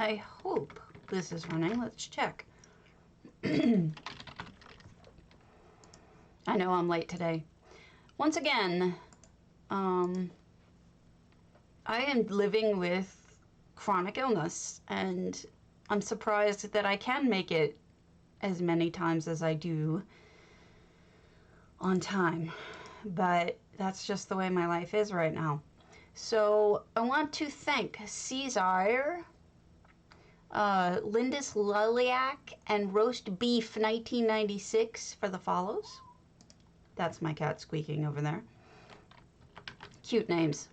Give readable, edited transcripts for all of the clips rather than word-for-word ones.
I hope this is running. Let's check. I know I'm late today. Once again, I am living with chronic illness, and I'm surprised that I can make it as many times as I do on time. But that's just the way my life is right now. So I want to thank Caesar, Lindis Liliac, and Roast Beef 1996 for the follows. That's my cat squeaking over there. Cute names.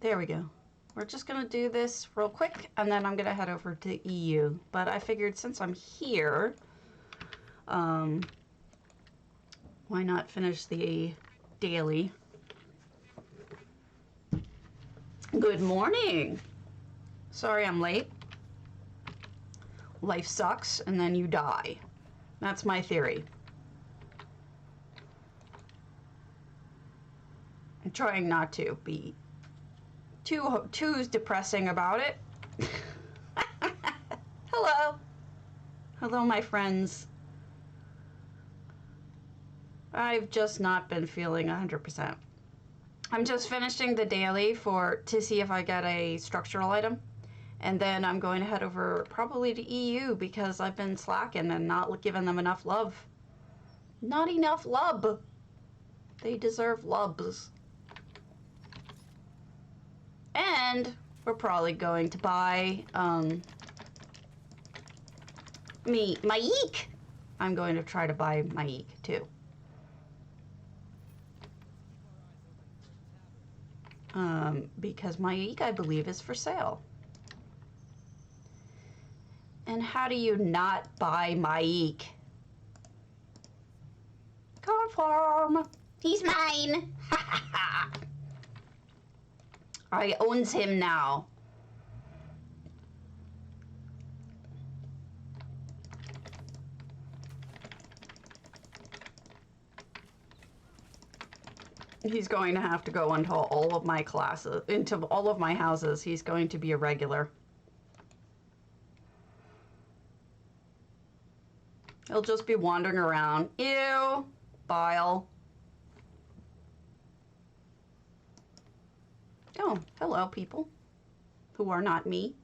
There we go. We're just gonna do this real quick, and then I'm gonna head over to EU. But I figured since I'm here, why not finish the daily? Good morning. Sorry I'm late. Life sucks, and then you die. That's my theory. I'm trying not to be too depressing about it. Hello. Hello, my friends. I've just not been feeling 100%. I'm just finishing the daily to see if I get a structural item. And then I'm going to head over probably to EU because I've been slacking and not giving them enough love. Not enough love. They deserve loves. And we're probably going to buy my eek. I'm going to try to buy my eek too. Because my eek, I believe, is for sale. And how do you not buy my eek? Confirm. He's mine. I owns him now. He's going to have to go into all of my classes, into all of my houses. He's going to be a regular. He'll just be wandering around. Ew, bile. Oh, hello, people who are not me.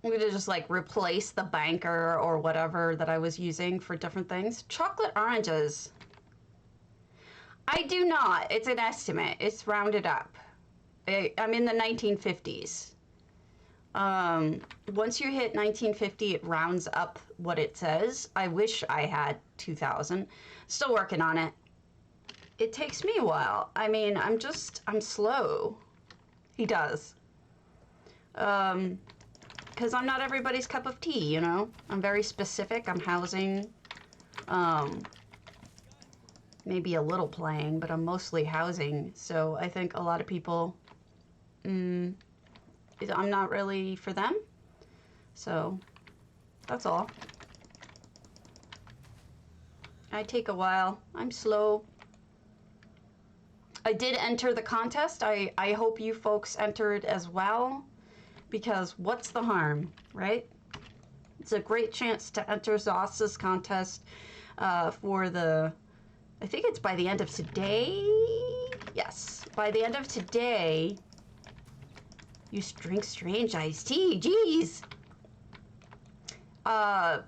I'm going to just like replace the banker or whatever that I was using for different things. Chocolate oranges. I do not. It's an estimate. It's rounded up. I'm in the 1950s. Once you hit 1950, it rounds up what it says. I wish I had 2000. Still working on it. It takes me a while. I mean, I'm slow. He does. Because I'm not everybody's cup of tea, you know? I'm very specific. I'm housing, maybe a little playing, but I'm mostly housing. So I think a lot of people, I'm not really for them. So that's all. I take a while. I'm slow. I did enter the contest. I hope you folks entered as well, because what's the harm, right? It's a great chance to enter Zos's contest for the, I think it's by the end of today. Yes, by the end of today. You drink strange iced tea, jeez. By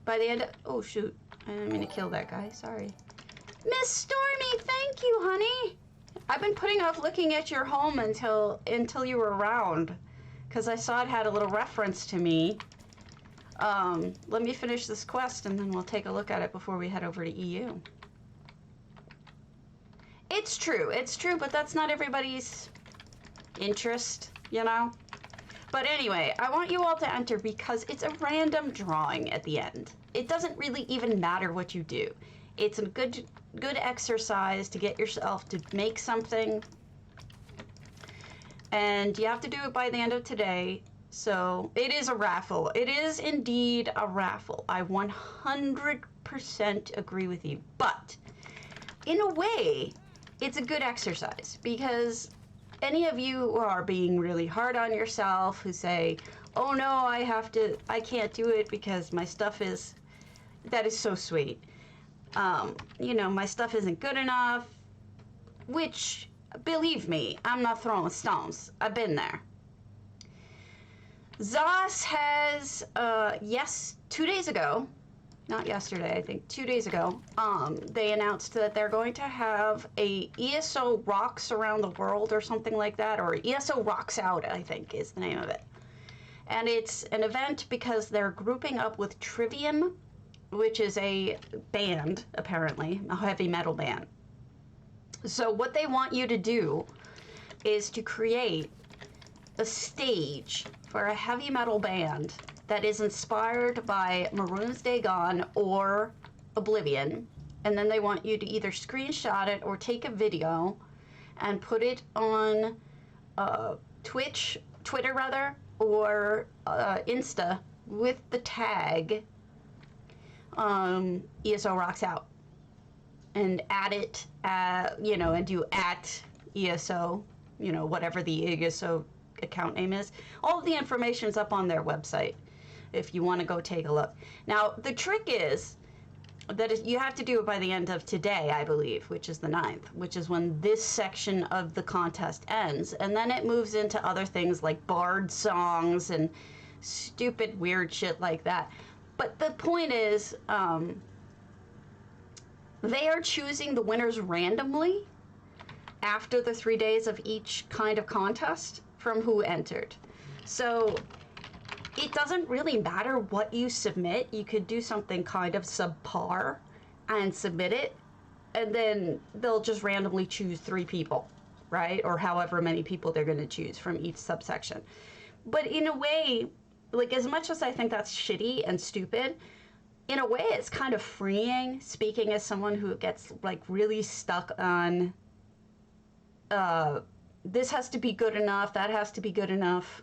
the end of, oh shoot, I didn't mean to kill that guy, sorry. Miss Stormy, thank you, honey. I've been putting off looking at your home until you were around, because I saw it had a little reference to me. Let me finish this quest and then we'll take a look at it before we head over to EU. It's true, but that's not everybody's interest, you know? But anyway, I want you all to enter because it's a random drawing at the end. It doesn't really even matter what you do. It's a good exercise to get yourself to make something. And you have to do it by the end of today. So it is a raffle. It is indeed a raffle. I 100% agree with you. But in a way, it's a good exercise, because any of you who are being really hard on yourself, who say, oh no, I can't do it because my stuff is, that is so sweet. You know, my stuff isn't good enough, which, believe me, I'm not throwing stones. I've been there. ZOS has, 2 days ago, not yesterday, I think 2 days ago, they announced that they're going to have a ESO Rocks Around the World or something like that, or ESO Rocks Out, I think is the name of it. And it's an event because they're grouping up with Trivium, which is a band, apparently, a heavy metal band. So what they want you to do is to create a stage for a heavy metal band that is inspired by Maroon's Day Gone or Oblivion, and then they want you to either screenshot it or take a video and put it on Twitter rather, or Insta with the tag ESO Rocks Out, and add it, you know, and do at ESO, you know, whatever the ESO account name is. All of the information is up on their website if you want to go take a look. Now, the trick is that you have to do it by the end of today, I believe, which is the 9th, which is when this section of the contest ends. And then it moves into other things like bard songs and stupid, weird shit like that. But the point is, they are choosing the winners randomly after the 3 days of each kind of contest from who entered. So it doesn't really matter what you submit. You could do something kind of subpar and submit it, and then they'll just randomly choose 3 people, right? Or however many people they're going to choose from each subsection. But in a way, like, as much as I think that's shitty and stupid, in a way it's kind of freeing, speaking as someone who gets like really stuck on this has to be good enough, that has to be good enough.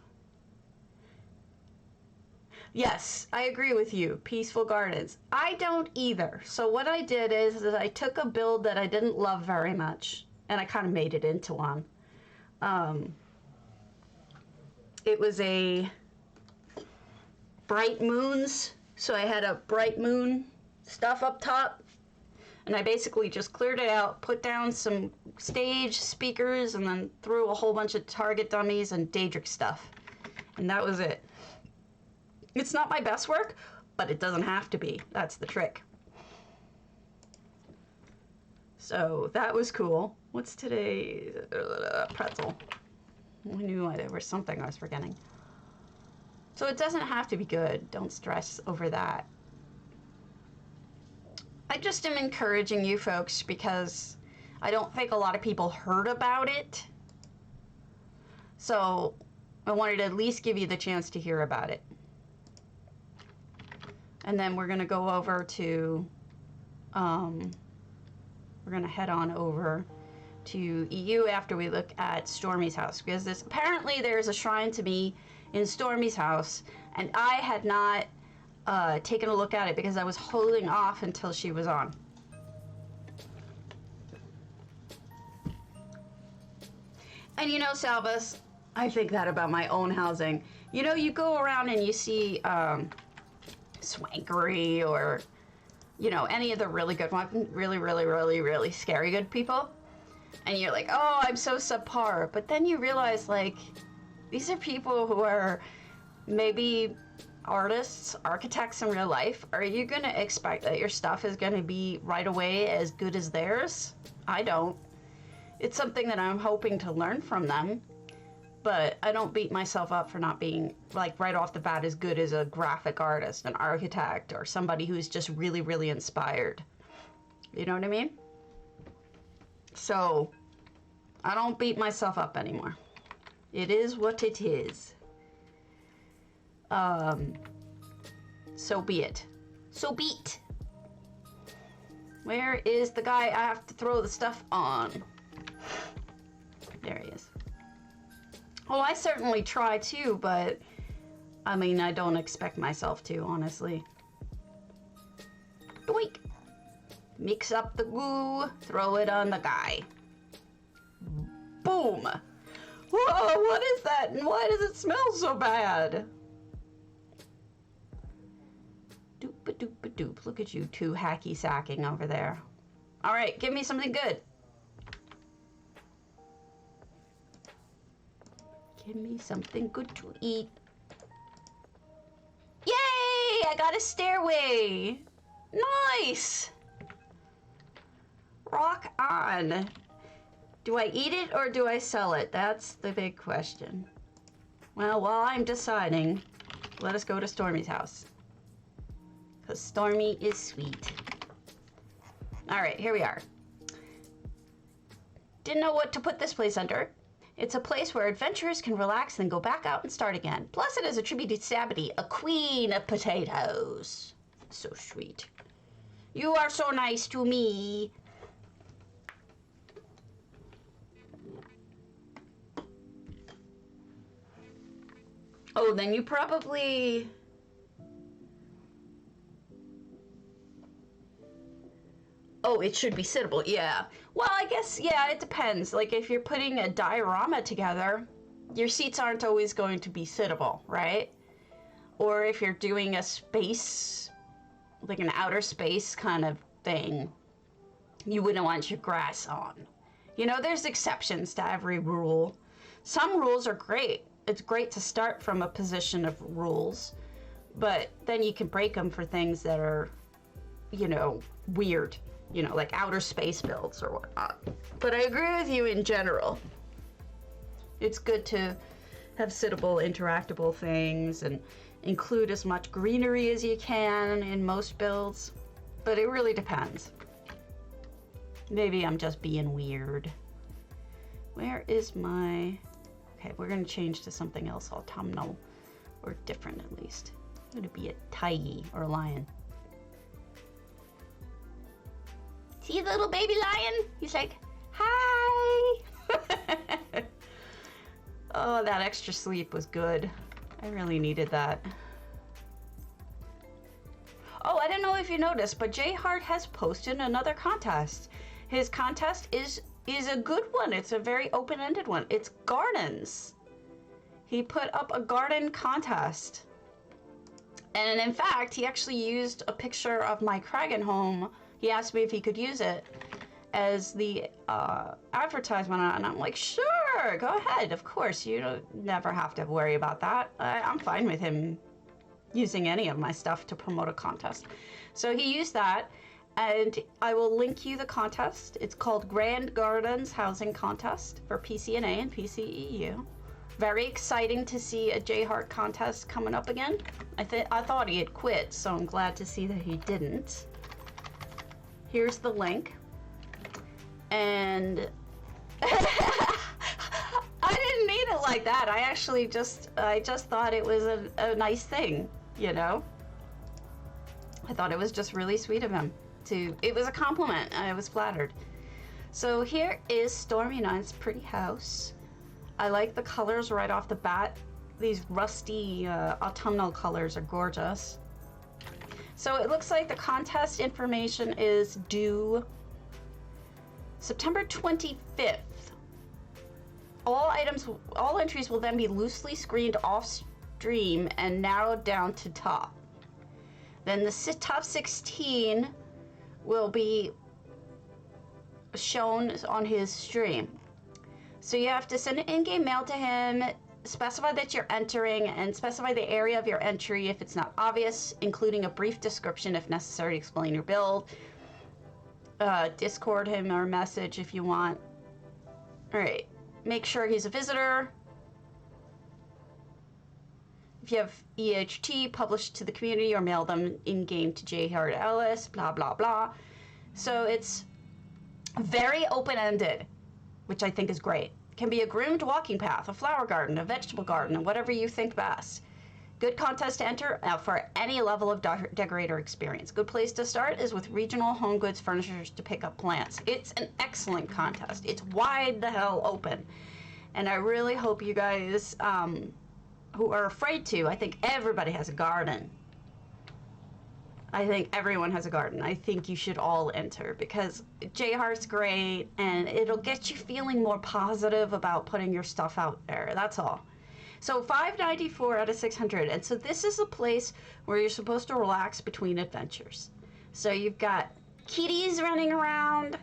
Yes, I agree with you. Peaceful Gardens. I don't either. So what I did is I took a build that I didn't love very much, and I kind of made it into one. It was a bright moons, so I had a bright moon stuff up top, and I basically just cleared it out, put down some stage speakers, and then threw a whole bunch of target dummies and Daedric stuff, and that was it. It's not my best work, but it doesn't have to be. That's the trick. So that was cool. What's today? Pretzel. I knew there was something I was forgetting. So it doesn't have to be good. Don't stress over that. I just am encouraging you folks because I don't think a lot of people heard about it. So I wanted to at least give you the chance to hear about it. And then we're going to go over to, we're going to head on over to EU after we look at Stormy's house, because apparently there's a shrine to me in Stormy's house, and I had not taken a look at it because I was holding off until she was on. And you know, Salvus, I think that about my own housing. You know, you go around and you see Swankery or, you know, any of the really good ones, really scary good people. And you're like, oh, I'm so subpar. But then you realize, like, these are people who are maybe artists, architects in real life. Are you going to expect that your stuff is going to be right away as good as theirs? I don't. It's something that I'm hoping to learn from them. But I don't beat myself up for not being, like, right off the bat as good as a graphic artist, an architect, or somebody who's just really inspired. You know what I mean? So, I don't beat myself up anymore. It is what it is. So be it. So be it. Where is the guy I have to throw the stuff on? There he is. Well, I certainly try too, but I mean, I don't expect myself to, honestly. Doink! Mix up the goo, throw it on the guy. room. Whoa, what is that? And why does it smell so bad? Doop-a-doop-a-doop. Look at you two hacky sacking over there. All right, give me something good. Give me something good to eat. Yay! I got a stairway. Nice. Rock on. Do I eat it or do I sell it? That's the big question. Well, while I'm deciding, let us go to Stormy's house. Because Stormy is sweet. All right, here we are. Didn't know what to put this place under. It's a place where adventurers can relax and go back out and start again. Plus it is a tribute to Sabity, a queen of potatoes. So sweet. You are so nice to me. Oh, then you probably... Oh, it should be sittable, yeah. Well, I guess, yeah, it depends. Like, if you're putting a diorama together, your seats aren't always going to be sittable, right? Or if you're doing a space, like an outer space kind of thing, you wouldn't want your grass on. You know, there's exceptions to every rule. Some rules are great. It's great to start from a position of rules, but then you can break them for things that are, you know, weird. You know, like outer space builds or whatnot. But I agree with you in general. It's good to have sittable, interactable things and include as much greenery as you can in most builds. But it really depends. Maybe I'm just being weird. Where is my... Okay, we're going to change to something else autumnal. Or different at least. I'm going to be a tiger or a lion. See the little baby lion? He's like, hi! Oh, that extra sleep was good. I really needed that. Oh, I don't know if you noticed, but Jay Hart has posted another contest. His contest is a good one. It's a very open-ended one. It's gardens. He put up a garden contest. And in fact, he actually used a picture of my Kragan home. He asked me if he could use it as the advertisement on it, and I'm like, sure, go ahead, of course. You don't never have to worry about that. I'm fine with him using any of my stuff to promote a contest. So he used that, and I will link you the contest. It's called Grand Gardens Housing Contest for PCNA and PCEU. Very exciting to see a J Hart contest coming up again. I thought he had quit, so I'm glad to see that he didn't. Here's the link. And I didn't mean it like that. I just thought it was a nice thing, you know? I thought it was just really sweet of him it was a compliment. I was flattered. So here is Stormy Nine's pretty house. I like the colors right off the bat. These rusty autumnal colors are gorgeous. So it looks like the contest information is due September 25th. All entries will then be loosely screened off stream and narrowed down to top. Then the top 16 will be shown on his stream. So you have to send an in-game mail to him, specify that you're entering, and specify the area of your entry if it's not obvious, including a brief description if necessary to explain your build. Discord him or message if you want. Alright, make sure he's a visitor. If you have EHT, publish to the community or mail them in-game to J. Hart Ellis, blah, blah, blah. So it's very open-ended, which I think is great. It can be a groomed walking path, a flower garden, a vegetable garden, whatever you think best. Good contest to enter for any level of decorator experience. Good place to start is with regional home goods furnishers to pick up plants. It's an excellent contest. It's wide the hell open. And I really hope you guys who are afraid to, I think everybody has a garden. I think everyone has a garden. I think you should all enter because J Heart's great and it'll get you feeling more positive about putting your stuff out there. That's all. So 594 out of 600. And so this is a place where you're supposed to relax between adventures. So you've got kitties running around,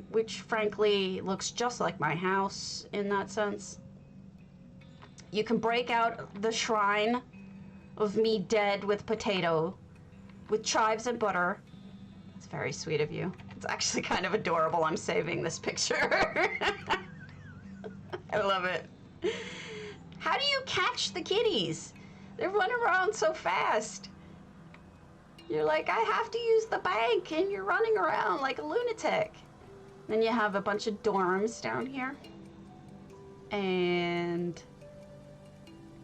which frankly looks just like my house in that sense. You can break out the shrine of me dead with potato, with chives and butter. It's very sweet of you. It's actually kind of adorable. I'm saving this picture. I love it. How do you catch the kitties? They run around so fast. You're like, I have to use the bank, and you're running around like a lunatic. Then you have a bunch of dorms down here. And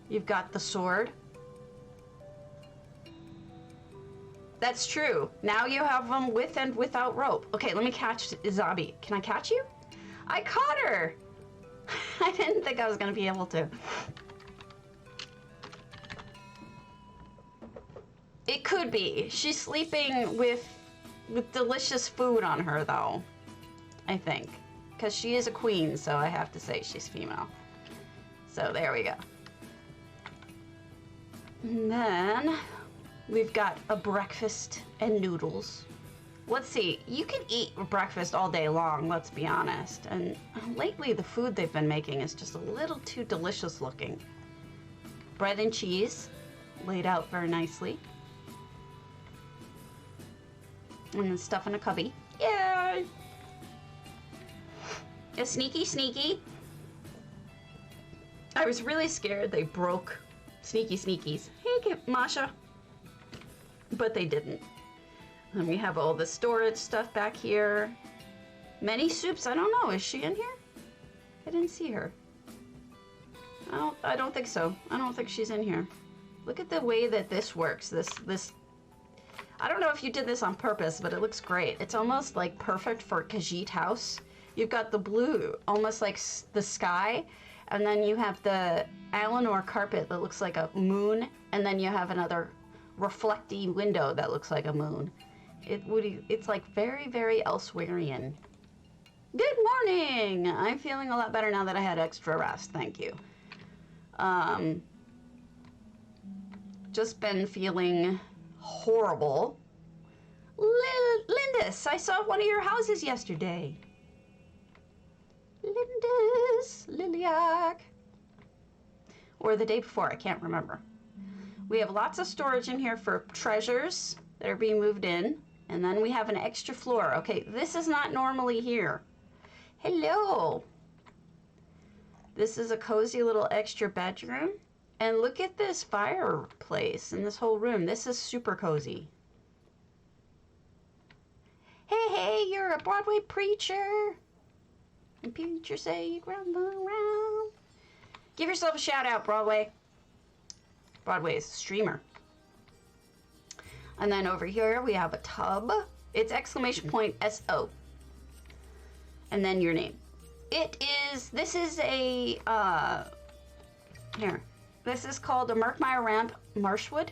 you've got the sword. That's true. Now you have them with and without rope. Okay, let me catch Zabi. Can I catch you? I caught her! I didn't think I was gonna be able to. It could be. She's sleeping with delicious food on her, though. I think. Because she is a queen, so I have to say she's female. So there we go. And then we've got a breakfast and noodles. Let's see, you can eat breakfast all day long, let's be honest. And lately the food they've been making is just a little too delicious looking. Bread and cheese, laid out very nicely. And then stuff in a cubby. Yay! A sneaky sneaky. I was really scared they broke sneaky sneakies. Hey, Masha. But they didn't. And we have all the storage stuff back here. Many soups. I don't know. Is she in here? I didn't see her. I don't think so. I don't think she's in here. Look at the way that this works. This. I don't know if you did this on purpose, but it looks great. It's almost like perfect for Khajiit house. You've got the blue, almost like the sky, and then you have the Eleanor carpet that looks like a moon, and then you have another reflecting window that looks like a moon. It's like very, very Elsewerian. Good morning! I'm feeling a lot better now that I had extra rest, thank you. Just been feeling horrible. Lindis, I saw one of your houses yesterday. Lindis, Liliac. Or the day before, I can't remember. We have lots of storage in here for treasures that are being moved in. And then we have an extra floor. Okay, this is not normally here. Hello. This is a cozy little extra bedroom. And look at this fireplace in this whole room. This is super cozy. Hey, you're a Broadway preacher. And preachers say you rumble around. Give yourself a shout out, Broadway. Broadway is a streamer. And then over here we have a tub. It's exclamation point SO. And then your name. This is a, here. This is called a Merkmeyer Ramp Marshwood.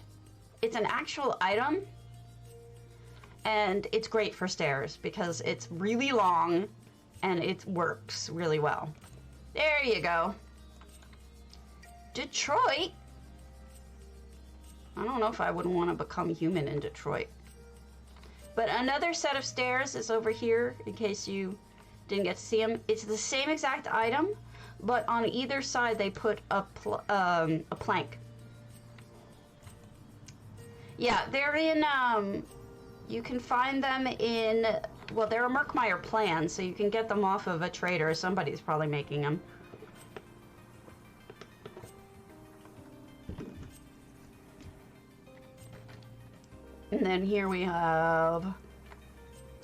It's an actual item. And it's great for stairs because it's really long and it works really well. There you go. Detroit. I don't know if I would want to become human in Detroit. But another set of stairs is over here in case you didn't get to see them. It's the same exact item, but on either side they put a plank. Yeah, they're in, you can find them in, well, they're a Merkmeyer plan, so you can get them off of a trader. Somebody's probably making them. And then here we have,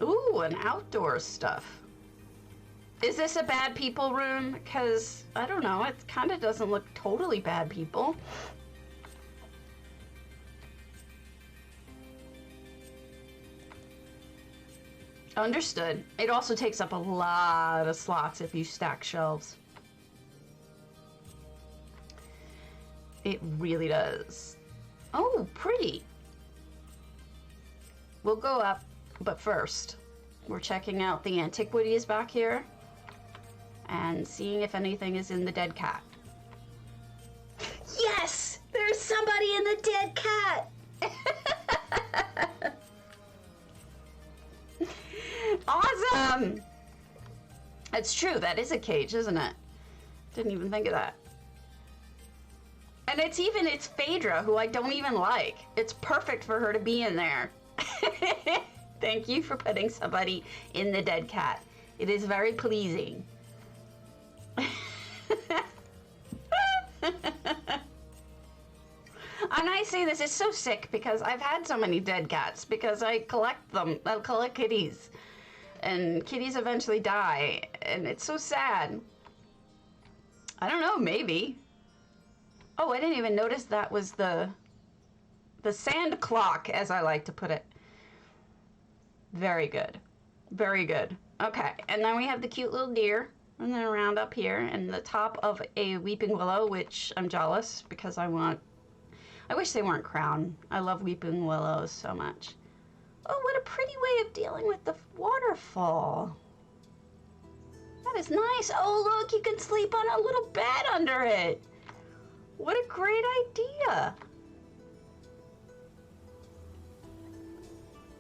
ooh, an outdoor stuff. Is this a bad people room? Because, I don't know, it kind of doesn't look totally bad people. Understood. It also takes up a lot of slots if you stack shelves. It really does. Oh, pretty. we'll go up, but first, we're checking out the antiquities back here and seeing if anything is in the dead cat. Yes! There's somebody in the dead cat! Awesome! It's true, that is a cage, isn't it? Didn't even think of that. And it's Phaedra, who I don't even like. It's perfect for her to be in there. Thank you for putting somebody in the dead cat. It is very pleasing. And I say this is so sick because I've had so many dead cats because I collect them. I collect kitties. And kitties eventually die. And it's so sad. I don't know, maybe. Oh, I didn't even notice that was the sand clock, as I like to put it. Very good. Very good. Okay, and then we have the cute little deer. And then around up here, and the top of a weeping willow, which I'm jealous because I wish they weren't crowned. I love weeping willows so much. Oh, what a pretty way of dealing with the waterfall. That is nice. Oh, look, you can sleep on a little bed under it. What a great idea.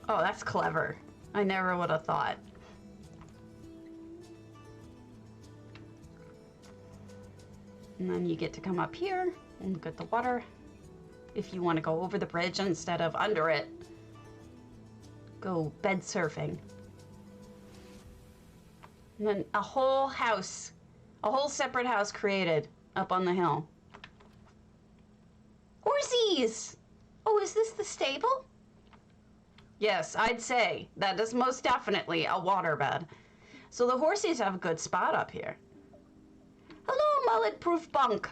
Oh, that's clever. I never would have thought. And then you get to come up here and look at the water. If you want to go over the bridge instead of under it, go bed surfing. And then a whole house, a whole separate house created up on the hill. Horsies! Oh, is this the stable? Yes, I'd say that is most definitely a waterbed. So the horsies have a good spot up here. Hello, mullet-proof bunk.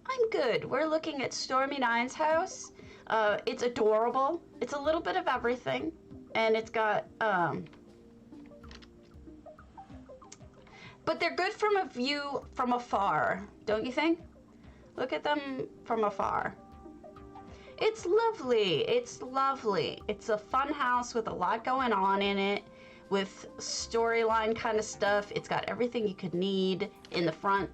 I'm good. We're looking at Stormy Nine's house. It's adorable. It's a little bit of everything. And it's got, but they're good from a view from afar, don't you think? Look at them from afar. It's lovely. It's lovely. It's a fun house with a lot going on in it, with storyline kind of stuff. It's got everything you could need in the front,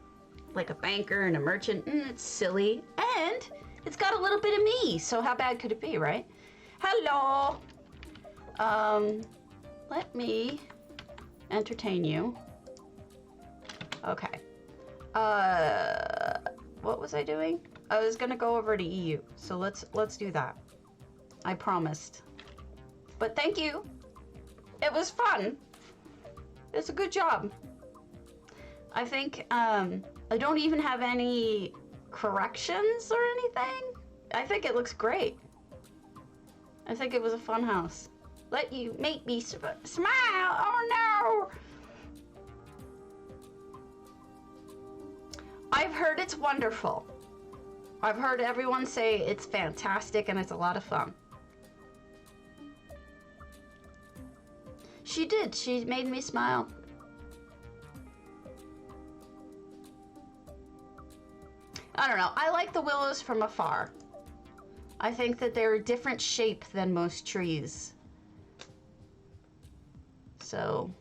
like a banker and a merchant. It's silly. And it's got a little bit of me, so how bad could it be, right? Hello. Let me entertain you. Okay. What was I doing? I was gonna go over to EU, so let's do that. I promised. But thank you. It was fun. It's a good job. I think, I don't even have any corrections or anything. I think it looks great. I think it was a fun house. Let you make me smile. Oh no! I've heard it's wonderful. I've heard everyone say it's fantastic and it's a lot of fun. She did. She made me smile. I don't know. I like the willows from afar. I think that they're a different shape than most trees. So,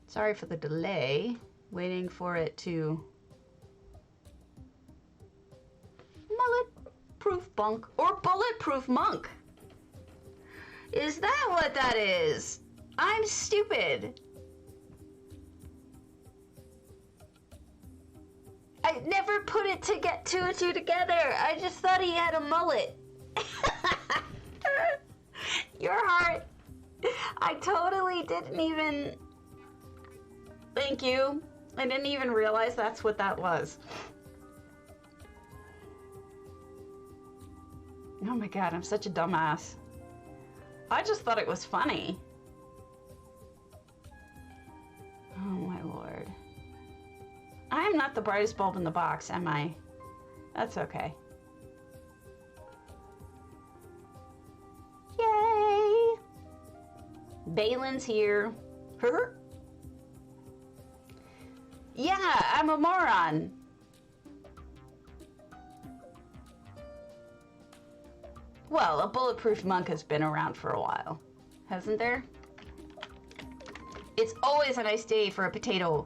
sorry for the delay, waiting for it to mullet-proof bunk or bulletproof monk. Is that what that is? I'm stupid. I never put it to get two and two together. I just thought he had a mullet. Your heart. I totally didn't even... Thank you. I didn't even realize that's what that was. Oh my god, I'm such a dumbass. I just thought it was funny. Oh my lord. I'm not the brightest bulb in the box, am I? That's okay. Yay! Balin's here. Yeah, I'm a moron. Well, a bulletproof monk has been around for a while, hasn't there? It's always a nice day for a potato.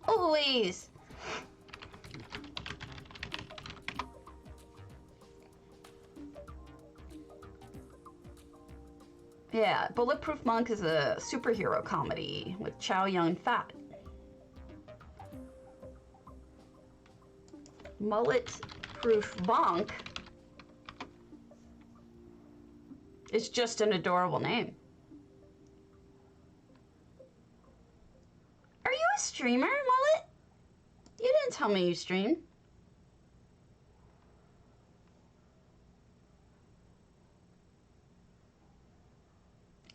Always. Yeah, Bulletproof Monk is a superhero comedy with Chow Yun-fat. Mullet-proof bonk is just an adorable name. Are you a streamer, Mullet? You didn't tell me you streamed.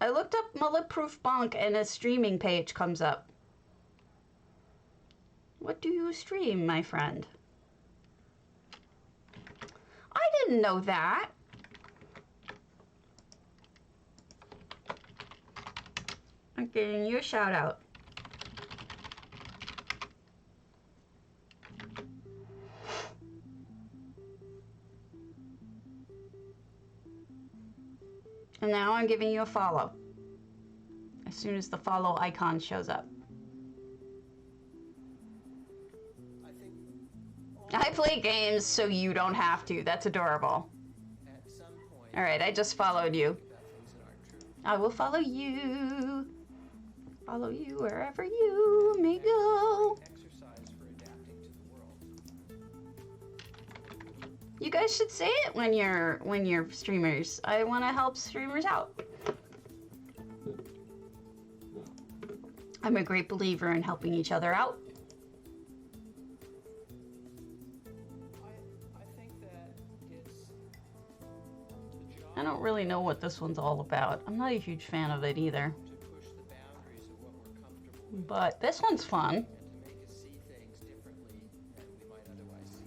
I looked up Mullet-proof bonk and a streaming page comes up. What do you stream, my friend? I didn't know that. I'm giving you a shout out. And now I'm giving you a follow. As soon as the follow icon shows up. I play games so you don't have to. That's adorable. Alright, I just followed you. I will follow you. Follow you wherever you may go. You guys should say it when you're streamers. I want to help streamers out. I'm a great believer in helping each other out. I don't really know what this one's all about. I'm not a huge fan of it either. But this one's fun.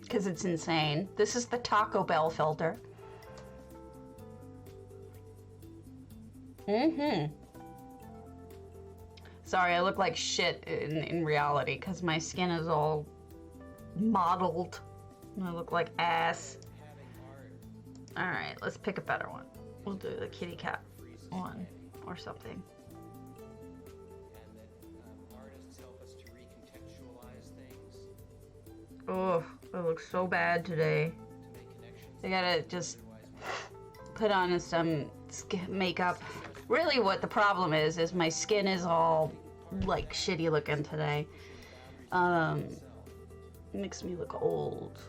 Because it's insane. This is the Taco Bell filter. Sorry, I look like shit in reality because my skin is all mottled. And I look like ass. Alright, let's pick a better one. We'll do the kitty cat one or something. Oh, I look so bad today. I gotta just put on some makeup. Really what the problem is my skin is all like shitty looking today. Makes me look old.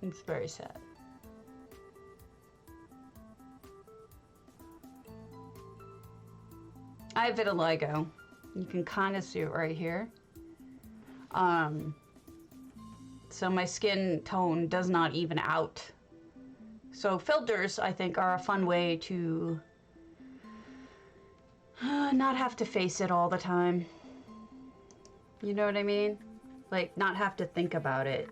It's very sad. I have vitiligo. You can kind of see it right here. So my skin tone does not even out. So filters, I think, are a fun way to not have to face it all the time. You know what I mean? Like, not have to think about it.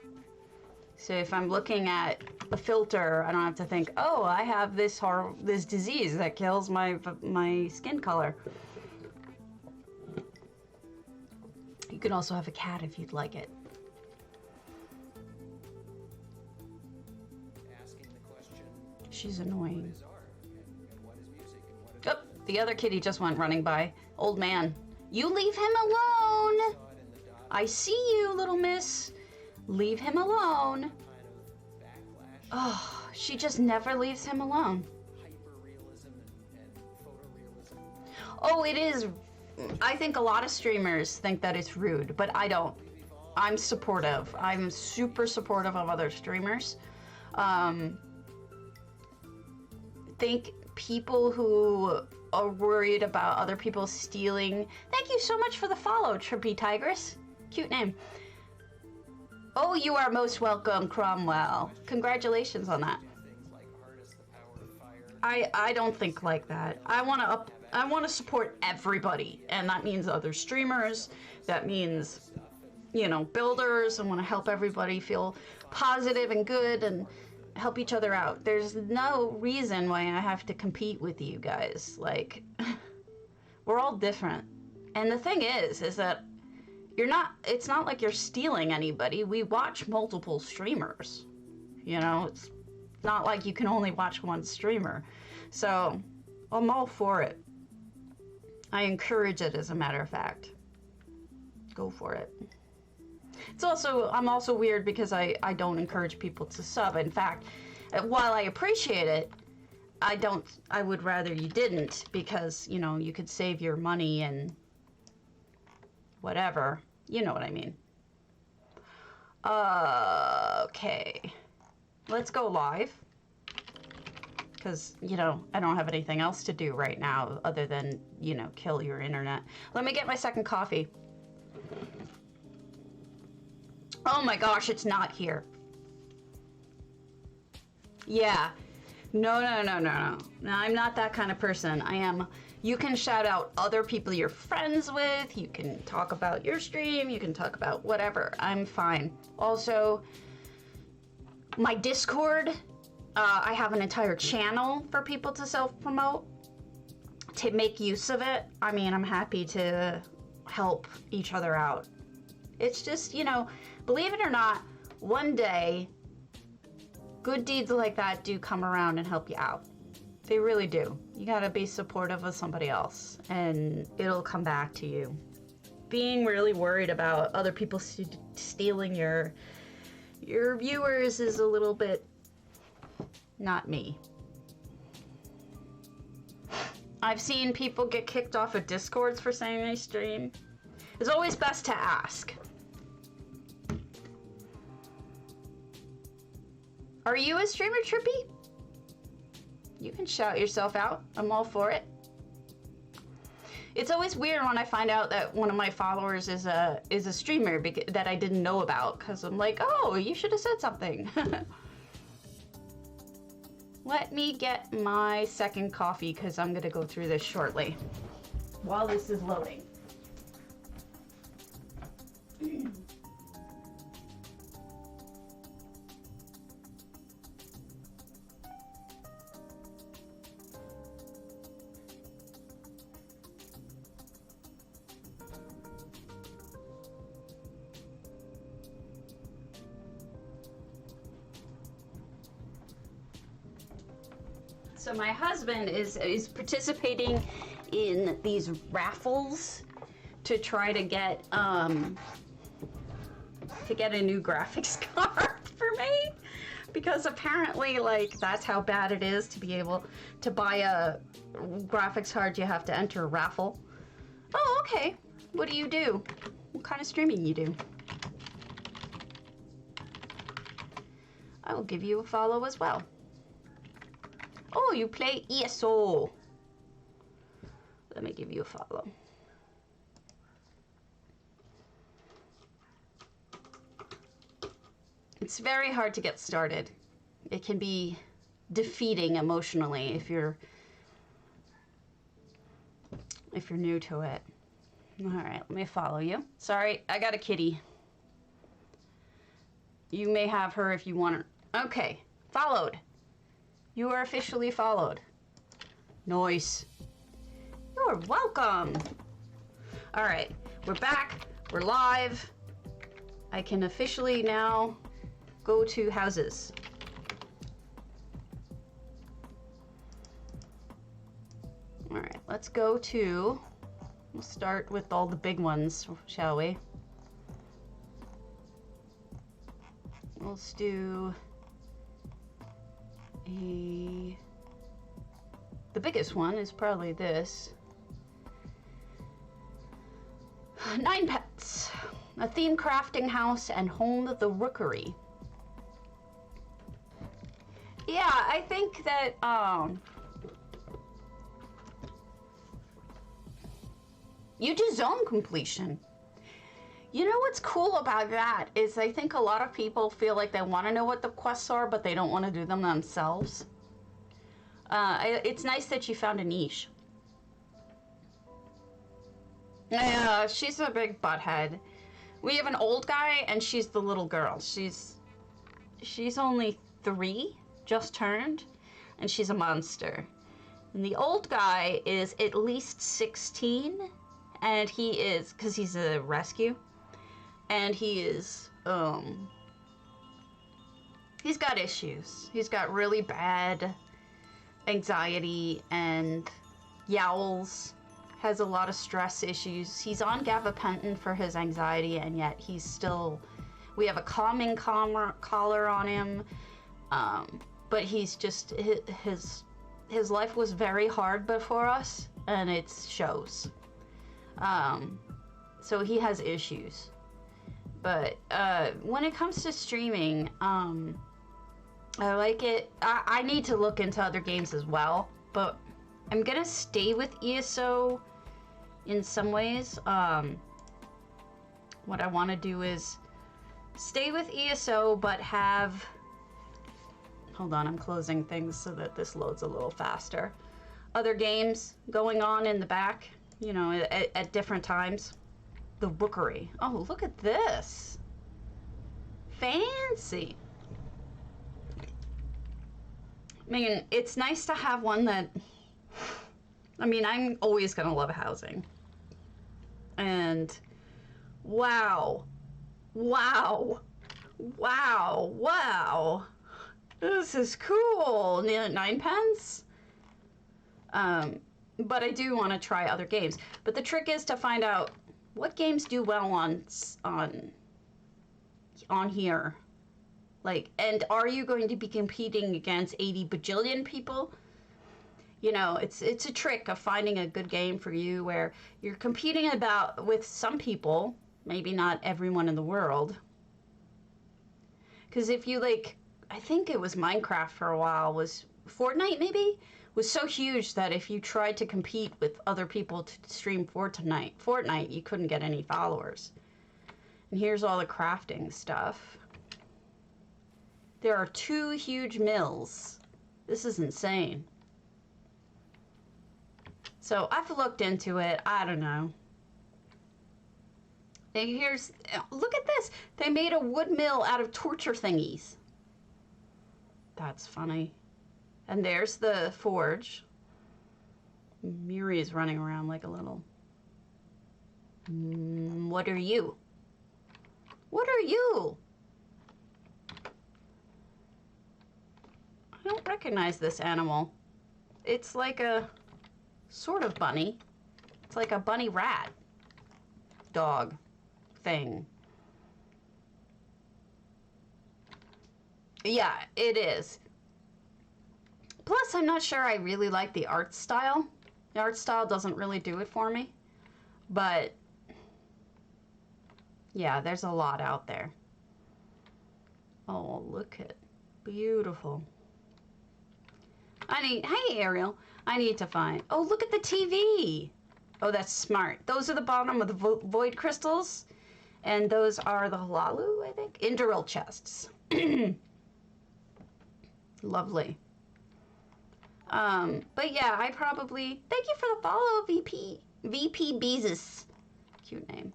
So if I'm looking at a filter, I don't have to think, oh, I have this disease that kills my skin color. You can also have a cat if you'd like it. She's annoying. Oh, the other kitty just went running by. Old man. You leave him alone! I see you, little miss. Leave him alone. Oh, she just never leaves him alone. Oh, it is. I think a lot of streamers think that it's rude, but I don't. I'm supportive. I'm super supportive of other streamers. Think people who are worried about other people stealing. Thank you so much for the follow, Trippy Tigress. Cute name. Oh, you are most welcome, Cromwell. Congratulations on that. I don't think like that. I want to support everybody, and that means other streamers. That means, you know, builders. I want to help everybody feel positive and good and help each other out. There's no reason why I have to compete with you guys. Like, we're all different. And the thing is that it's not like you're stealing anybody. We watch multiple streamers. You know, it's not like you can only watch one streamer. So I'm all for it. I encourage it, as a matter of fact. Go for it. I'm also weird because I don't encourage people to sub. In fact, while I appreciate it, I would rather you didn't, because, you know, you could save your money and whatever. You know what I mean. Okay. Let's go live. Because, you know, I don't have anything else to do right now other than, you know, kill your internet. Let me get my second coffee. Oh my gosh, it's not here. Yeah. No. No, I'm not that kind of person. I am. You can shout out other people you're friends with. You can talk about your stream. You can talk about whatever. I'm fine. Also, my Discord, I have an entire channel for people to self-promote, to make use of it. I mean, I'm happy to help each other out. It's just, you know, believe it or not, one day, good deeds like that do come around and help you out. They really do. You gotta be supportive of somebody else, and it'll come back to you. Being really worried about other people stealing your viewers is a little bit not me. I've seen people get kicked off of Discords for saying they stream. It's always best to ask. Are you a streamer, Trippy? You can shout yourself out. I'm all for it. It's always weird when I find out that one of my followers is a streamer that I didn't know about, because I'm like, oh, you should have said something. Let me get my second coffee, because I'm going to go through this shortly while this is loading. So my husband is participating in these raffles to try to get a new graphics card for me, because apparently, like, that's how bad it is to be able to buy a graphics card. You have to enter a raffle. Oh, okay. What do you do? What kind of streaming you do? I will give you a follow as well. Oh, you play ESO. Let me give you a follow. It's very hard to get started. It can be defeating emotionally if you're new to it. All right, let me follow you. Sorry, I got a kitty. You may have her if you want her. Okay, followed. You are officially followed. Nice. You're welcome. All right, we're back. We're live. I can officially now go to houses. All right, let's go to, we'll start with all the big ones, shall we? Let's do the biggest one is probably this. 9 pets, a theme crafting house, and home of the rookery. Yeah, I think that you do zone completion. You know what's cool about that is I think a lot of people feel like they want to know what the quests are, but they don't want to do them themselves. It's nice that you found a niche. Yeah, she's a big butthead. We have an old guy, and she's the little girl. She's only 3, just turned, and she's a monster. And the old guy is at least 16, and he is, because he's a rescue, and he is, he's got issues. He's got really bad anxiety and yowls, has a lot of stress issues. He's on gabapentin for his anxiety, and yet he's still, we have a calming collar on him, but he's just, his life was very hard before us, and it shows. So he has issues. But when it comes to streaming, I like it. I need to look into other games as well, but I'm gonna stay with ESO in some ways. What I want to do is stay with ESO, but have... Hold on, I'm closing things so that this loads a little faster. Other games going on in the back, you know, at different times. The Rookery. Oh, look at this. Fancy. I mean, it's nice to have one that... I mean, I'm always going to love housing. And wow. Wow. Wow. Wow. This is cool. 9 pence? But I do want to try other games. But the trick is to find out what games do well on here. Like, and are you going to be competing against 80 bajillion people? You know, it's a trick of finding a good game for you where you're competing with some people, maybe not everyone in the world. Because if you, like, I think it was Minecraft for a while, was Fortnite maybe? Was so huge that if you tried to compete with other people to stream Fortnite, you couldn't get any followers. And here's all the crafting stuff. There are 2 huge mills. This is insane. So I've looked into it. I don't know. Look at this. They made a wood mill out of torture thingies. That's funny. And there's the forge. Miri is running around like a little... what are you? What are you? I don't recognize this animal. It's like a sort of bunny. It's like a bunny rat dog thing. Yeah, it is. Plus, I'm not sure I really like the art style. The art style doesn't really do it for me. But, yeah, there's a lot out there. Oh, look at... Beautiful. Hey, Ariel. I need to find... Oh, look at the TV. Oh, that's smart. Those are the bottom of the void crystals. And those are the halalu, I think. Induril chests. Lovely. But yeah, I probably... Thank you for the follow, VP. VP Beezus. Cute name.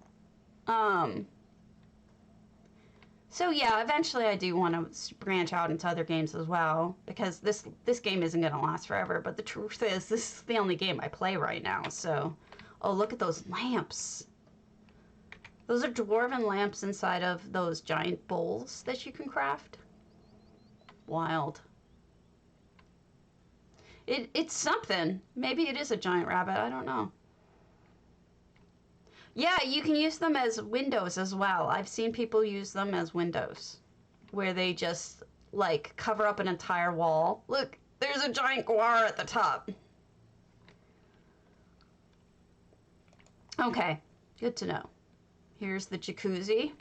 So yeah, eventually I do want to branch out into other games as well, because this game isn't going to last forever, but the truth is, this is the only game I play right now, so... Oh, look at those lamps. Those are dwarven lamps inside of those giant bowls that you can craft. Wild. It's something. Maybe it is a giant rabbit, I don't know. Yeah, you can use them as windows as well. I've seen people use them as windows, where they just, like, cover up an entire wall. Look, there's a giant guar at the top. Okay, good to know. Here's the jacuzzi.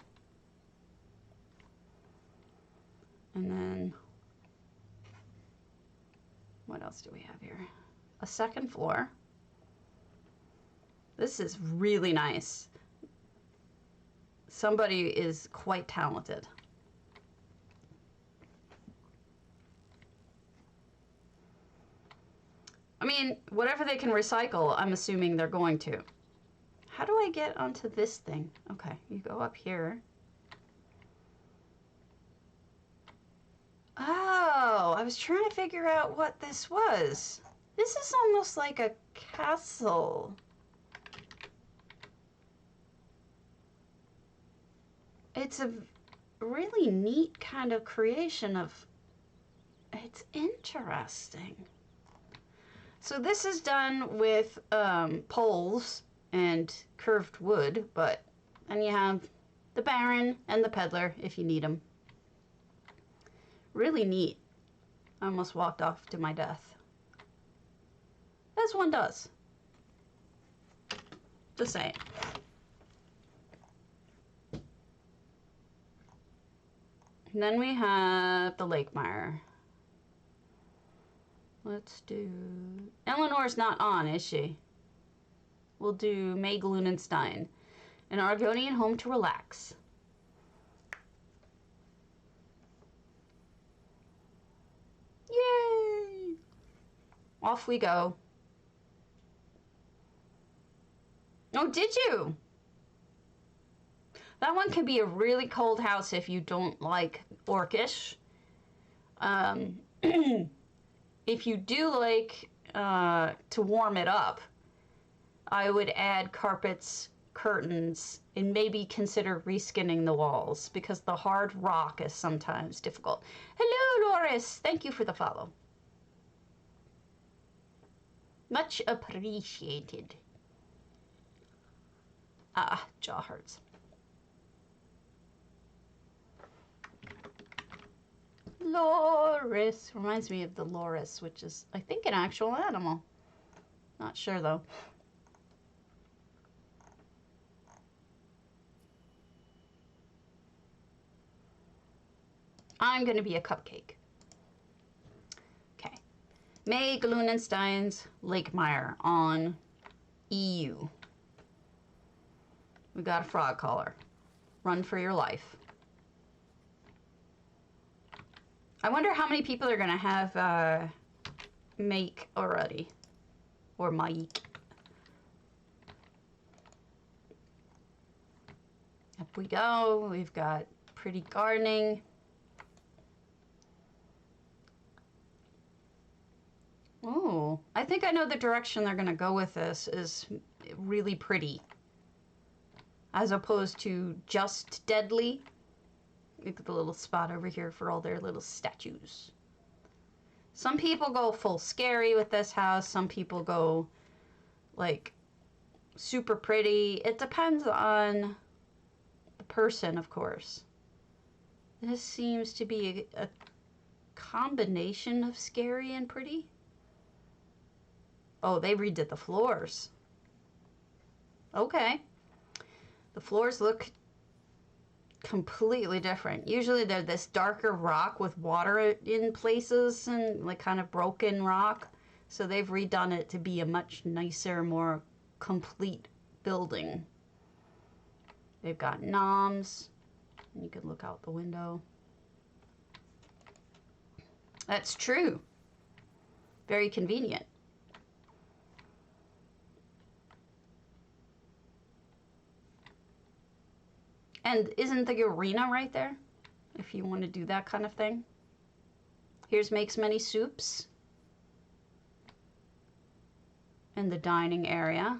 And then, what else do we have here? A second floor. This is really nice. Somebody is quite talented. I mean, whatever they can recycle, I'm assuming they're going to. How do I get onto this thing? Okay, you go up here. Oh, I was trying to figure out what this was. This is almost like a castle. really neat kind of creation of, it's interesting. So this is done with poles and curved wood, but then you have the Baron and the Peddler if you need them. Really neat. I almost walked off to my death. As one does. Just saying. And then we have the Lakemire. Let's do... Eleanor's not on, is she? We'll do Meg Lunenstein. An Argonian home to relax. Yay! Off we go. Oh, did you? That one can be a really cold house if you don't like Orcish. If you do like to warm it up, I would add carpets, curtains, and maybe consider reskinning the walls because the hard rock is sometimes difficult. Hello, Loris. Thank you for the follow. Much appreciated. Ah, jaw hurts. Loris reminds me of the loris, which is, I think, an actual animal. Not sure though. I'm gonna be a cupcake. Okay. Meg Lunenstein's Lakemire on EU. We got a frog collar. Run for your life. I wonder how many people are gonna have make already, or Mike. Up we go. We've got pretty gardening. Oh, I think I know the direction they're gonna go with this is really pretty, as opposed to just deadly. Look at the little spot over here for all their little statues. Some people go full scary with this house. Some people go like super pretty. It depends on the person, of course. This seems to be a combination of scary and pretty. Oh, they redid the floors. Okay. The floors look completely different. Usually they're this darker rock with water in places and like kind of broken rock. So they've redone it to be a much nicer, more complete building. They've got noms. You can look out the window. That's true. Very convenient. And isn't the arena right there? If you want to do that kind of thing. Here's Makes Many Soups. And the dining area.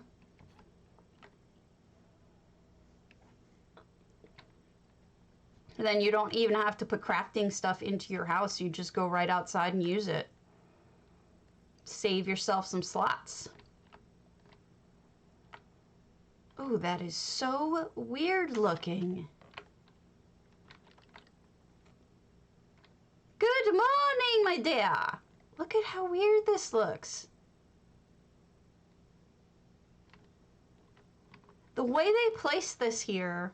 And then you don't even have to put crafting stuff into your house. You just go right outside and use it. Save yourself some slots. Oh, that is so weird looking. Good morning, my dear. Look at how weird this looks. The way they placed this here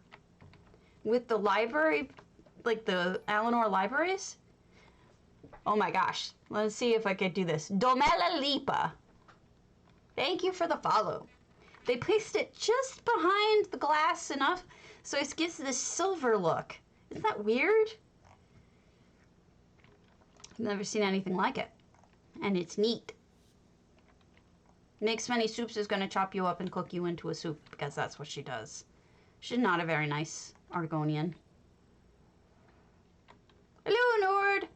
with the library, like the Eleanor libraries. Oh my gosh. Let's see if I could do this. Domela Lipa. Thank you for the follow. They placed it just behind the glass enough so it gives this silver look. Isn't that weird? I've never seen anything like it. And it's neat. Makes Many Soups is going to chop you up and cook you into a soup because that's what she does. She's not a very nice Argonian. Hello, Nord.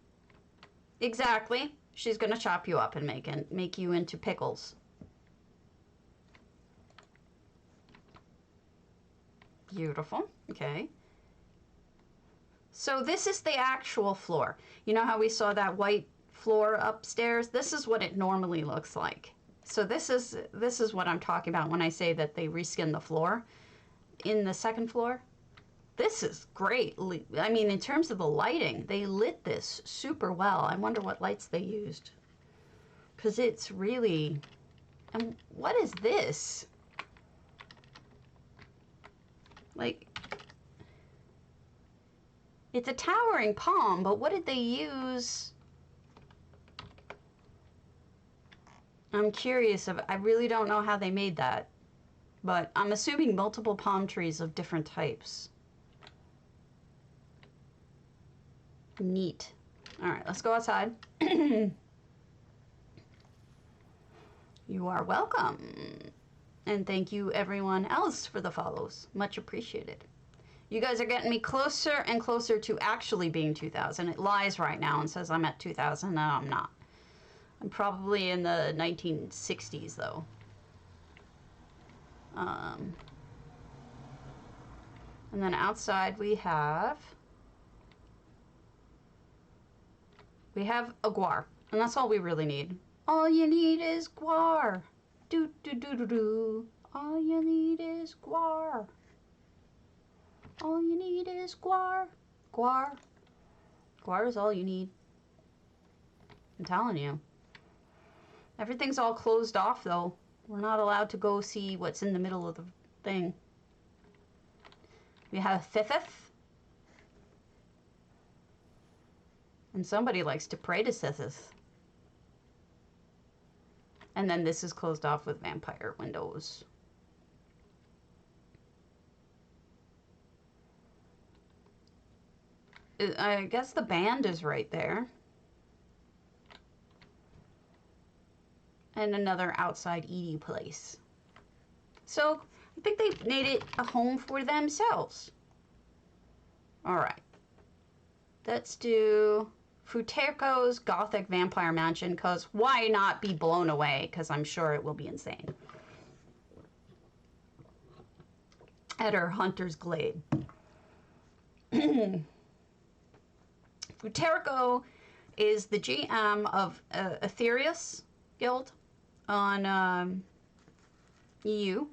Exactly. She's going to chop you up and make you into pickles. Beautiful. Okay. So this is the actual floor. You know how we saw that white floor upstairs? This is what it normally looks like. So this is what I'm talking about when I say that they reskinned the floor in the second floor. This is great. I mean, in terms of the lighting, they lit this super well. I wonder what lights they used. Because it's really... And what is this? Like... It's a towering palm, but what did they use? I'm curious. I really don't know how they made that. But I'm assuming multiple palm trees of different types. Neat. All right, let's go outside. You are welcome. And thank you everyone else for the follows. Much appreciated. You guys are getting me closer and closer to actually being 2,000. It lies right now and says I'm at 2,000. No, I'm not. I'm probably in the 1960s though. And then outside we have a guar, and that's all we really need. All you need is guar. Do do do do do. All you need is guar. All you need is guar. Guar. Guar is all you need. I'm telling you. Everything's all closed off though. We're not allowed to go see what's in the middle of the thing. We have Thithith. And somebody likes to pray to Sithith. And then this is closed off with vampire windows. I guess the band is right there. And another outside Edie place. So I think they made it a home for themselves. All right. Let's do Futerco's Gothic Vampire Mansion, because why not be blown away? Because I'm sure it will be insane. At her Hunter's Glade. Futerco is the GM of Aetherius Guild on EU.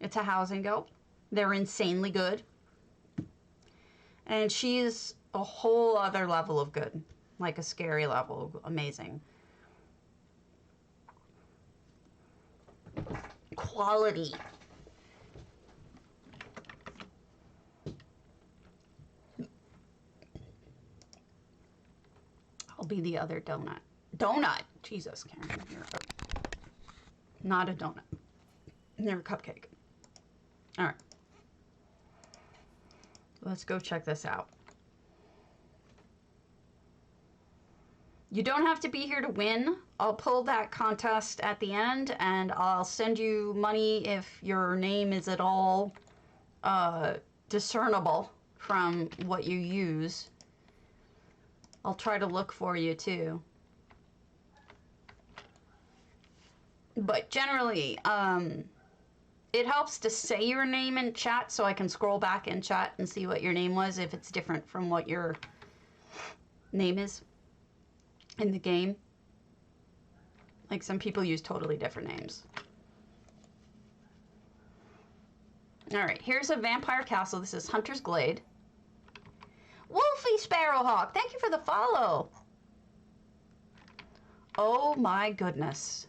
It's a housing guild. They're insanely good. And she's a whole other level of good. Like a scary level. Amazing. Quality. I'll be the other donut. Donut! Jesus, Karen. You're not a donut. You're a cupcake. Alright. Let's go check this out. You don't have to be here to win. I'll pull that contest at the end and I'll send you money if your name is at all discernible from what you use. I'll try to look for you too. But generally, it helps to say your name in chat so I can scroll back in chat and see what your name was if it's different from what your name is in the game. Like some people use totally different names. Alright, here's a vampire castle. This is Hunter's Glade. Wolfie Sparrowhawk, thank you for the follow. Oh my goodness.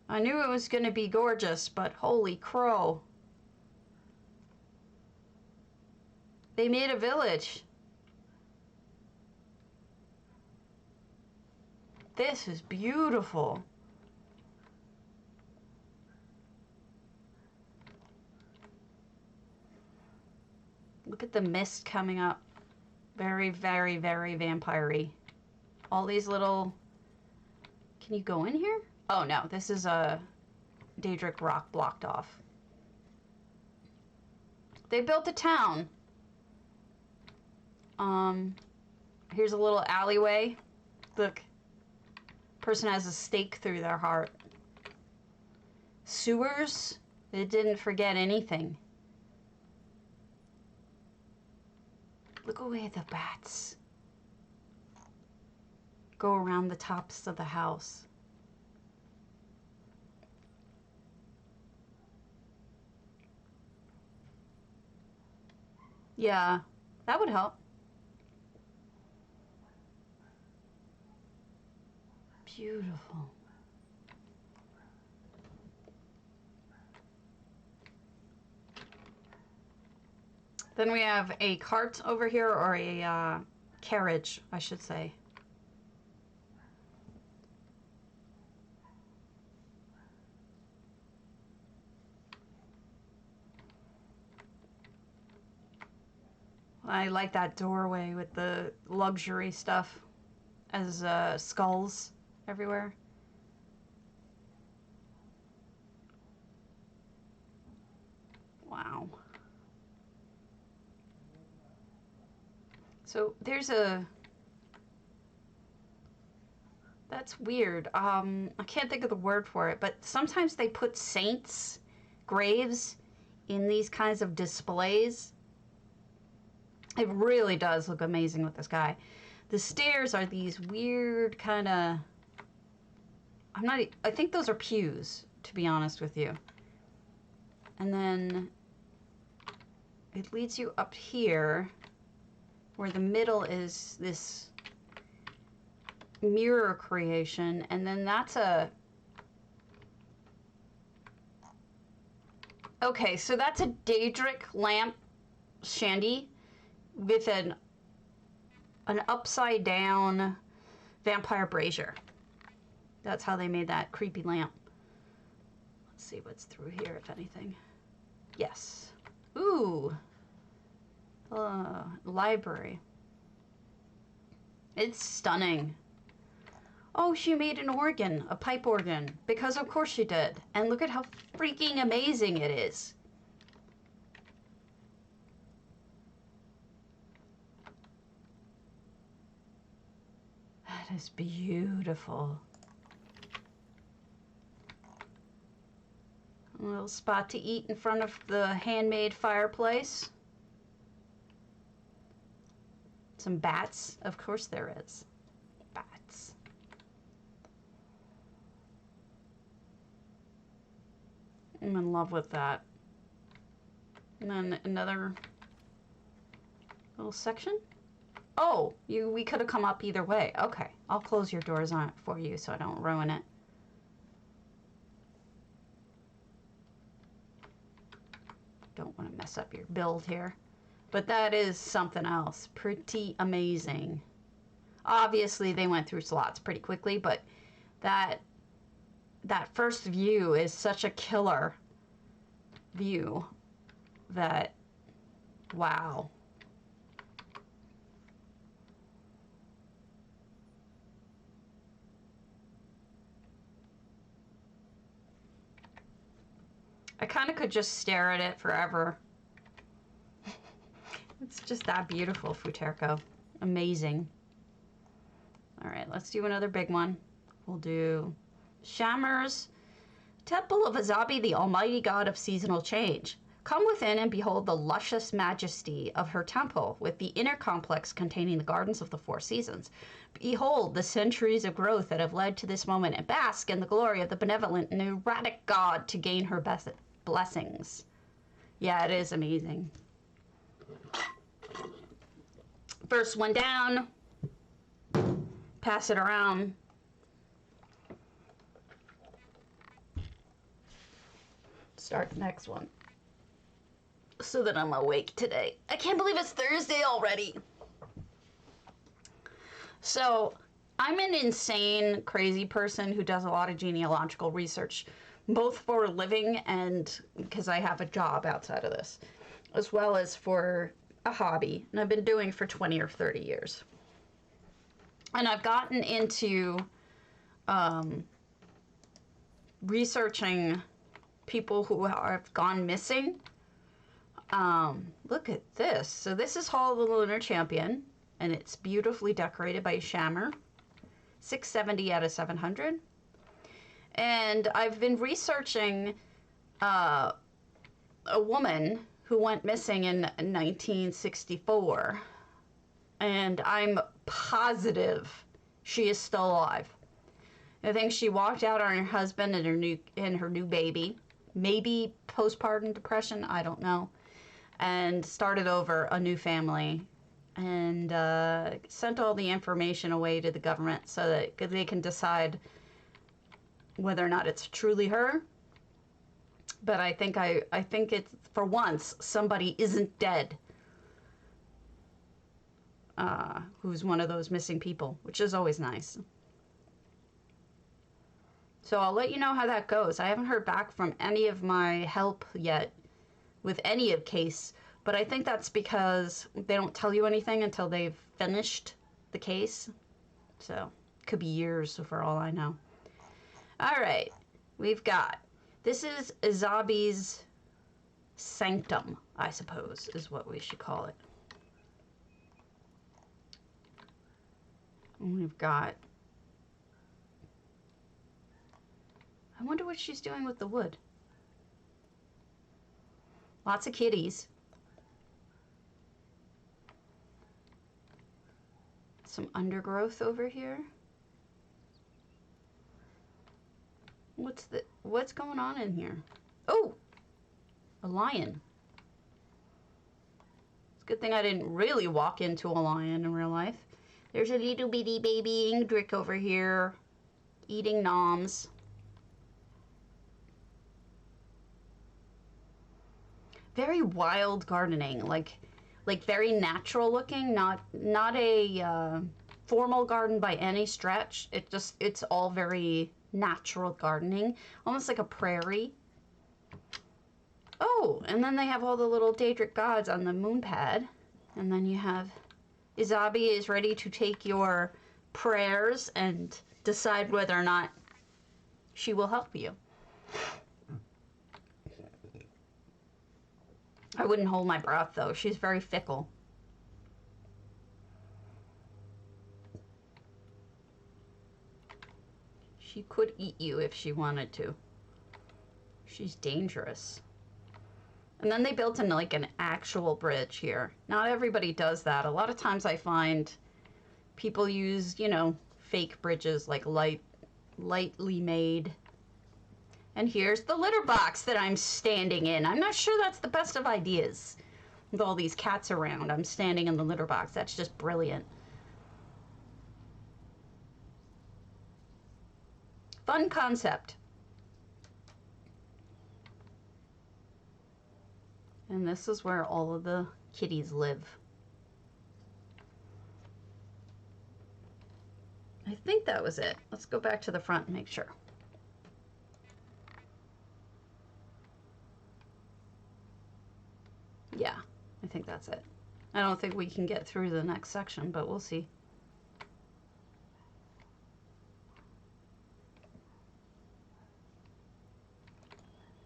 I knew it was going to be gorgeous, but holy crow. They made a village. This is beautiful. Look at the mist coming up. Very, very, very vampire-y. All these little... Can you go in here? Oh no, this is a Daedric rock blocked off. They built a town. Here's a little alleyway. Look. Person has a stake through their heart. Sewers. It didn't forget anything. Look away the bats go around the tops of the house. Yeah, that would help. Beautiful. Then we have a cart over here, or a carriage, I should say. I like that doorway with the luxury stuff as skulls everywhere. Wow. So there's a... That's weird. I can't think of the word for it, but sometimes they put saints' graves in these kinds of displays. It really does look amazing with this guy. The stairs are these weird kind of... I think those are pews, to be honest with you. And then it leads you up here, where the middle is this mirror creation, and then that's a... Okay, so that's a Daedric lamp shandy with an upside down vampire brazier. That's how they made that creepy lamp. Let's see what's through here, if anything. Yes. Ooh. Library. It's stunning. Oh, she made an organ, a pipe organ, because of course she did. And look at how freaking amazing it is. That is beautiful. A little spot to eat in front of the handmade fireplace. Some bats, of course there is. Bats. I'm in love with that. And then another little section. Oh, we could have come up either way. Okay, I'll close your doors on it for you so I don't ruin it. Don't want to mess up your build here. But that is something else. Pretty amazing. Obviously, they went through slots pretty quickly, but that first view is such a killer view that, wow. I kind of could just stare at it forever. It's just that beautiful, Futerko. Amazing. All right, let's do another big one. We'll do Shamar's Temple of Azabi, the almighty god of seasonal change. Come within and behold the luscious majesty of her temple, with the inner complex containing the gardens of the four seasons. Behold the centuries of growth that have led to this moment, and bask in the glory of the benevolent and erratic god to gain her blessings. Yeah, it is amazing. First one down. Pass it around. Start the next one. So that I'm awake today. I can't believe it's Thursday already. So, I'm an insane, crazy person who does a lot of genealogical research, both for a living and because I have a job outside of this, as well as for a hobby, and I've been doing for 20 or 30 years. And I've gotten into researching people who have gone missing. Look at this. So this is Hall of the Lunar Champion, and it's beautifully decorated by Shammer. 670 out of 700. And I've been researching a woman who went missing in 1964. and I'm positive she is still alive. I think she walked out on her husband and her new baby, maybe postpartum depression, I don't know, and started over a new family, and sent all the information away to the government so that they can decide whether or not it's truly her. But I think it's, for once, somebody isn't dead. Who's one of those missing people, which is always nice. So I'll let you know how that goes. I haven't heard back from any of my help yet with any of case, but I think that's because they don't tell you anything until they've finished the case. So it could be years for all I know. All right, we've got, this is Izabi's sanctum, I suppose, is what we should call it. And we've got, I wonder what she's doing with the wood. Lots of kitties. Some undergrowth over here. What's going on in here? Oh, a lion. It's a good thing I didn't really walk into a lion in real life. There's a little bitty baby Ingrid over here eating noms. Very wild gardening, like very natural looking, not a formal garden by any stretch. It's all very natural gardening, almost like a prairie. Oh, and then they have all the little Daedric gods on the moon pad, and then you have Izabi is ready to take your prayers and decide whether or not she will help you. I wouldn't hold my breath, though. She's very fickle. She could eat you if she wanted to. She's dangerous. And then they built in like an actual bridge here. Not everybody does that. A lot of times I find people use, you know, fake bridges, like lightly made. And here's the litter box that I'm standing in. I'm not sure that's the best of ideas. With all these cats around, I'm standing in the litter box. That's just brilliant. Fun concept. And this is where all of the kitties live. I think that was it. Let's go back to the front and make sure. Yeah, I think that's it. I don't think we can get through the next section, but we'll see.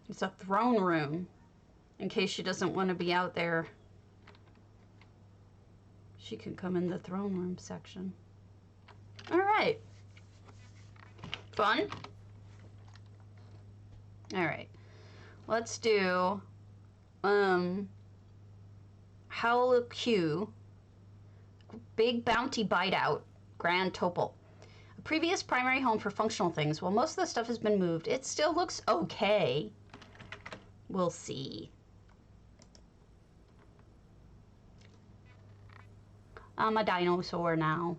It's a throne room, in case she doesn't want to be out there. She can come in the throne room section. All right. Fun? All right. Let's do Howl Q, Big Bounty Bite Out, Grand Topol. A previous primary home for functional things. While most of the stuff has been moved, it still looks okay. We'll see. I'm a dinosaur now.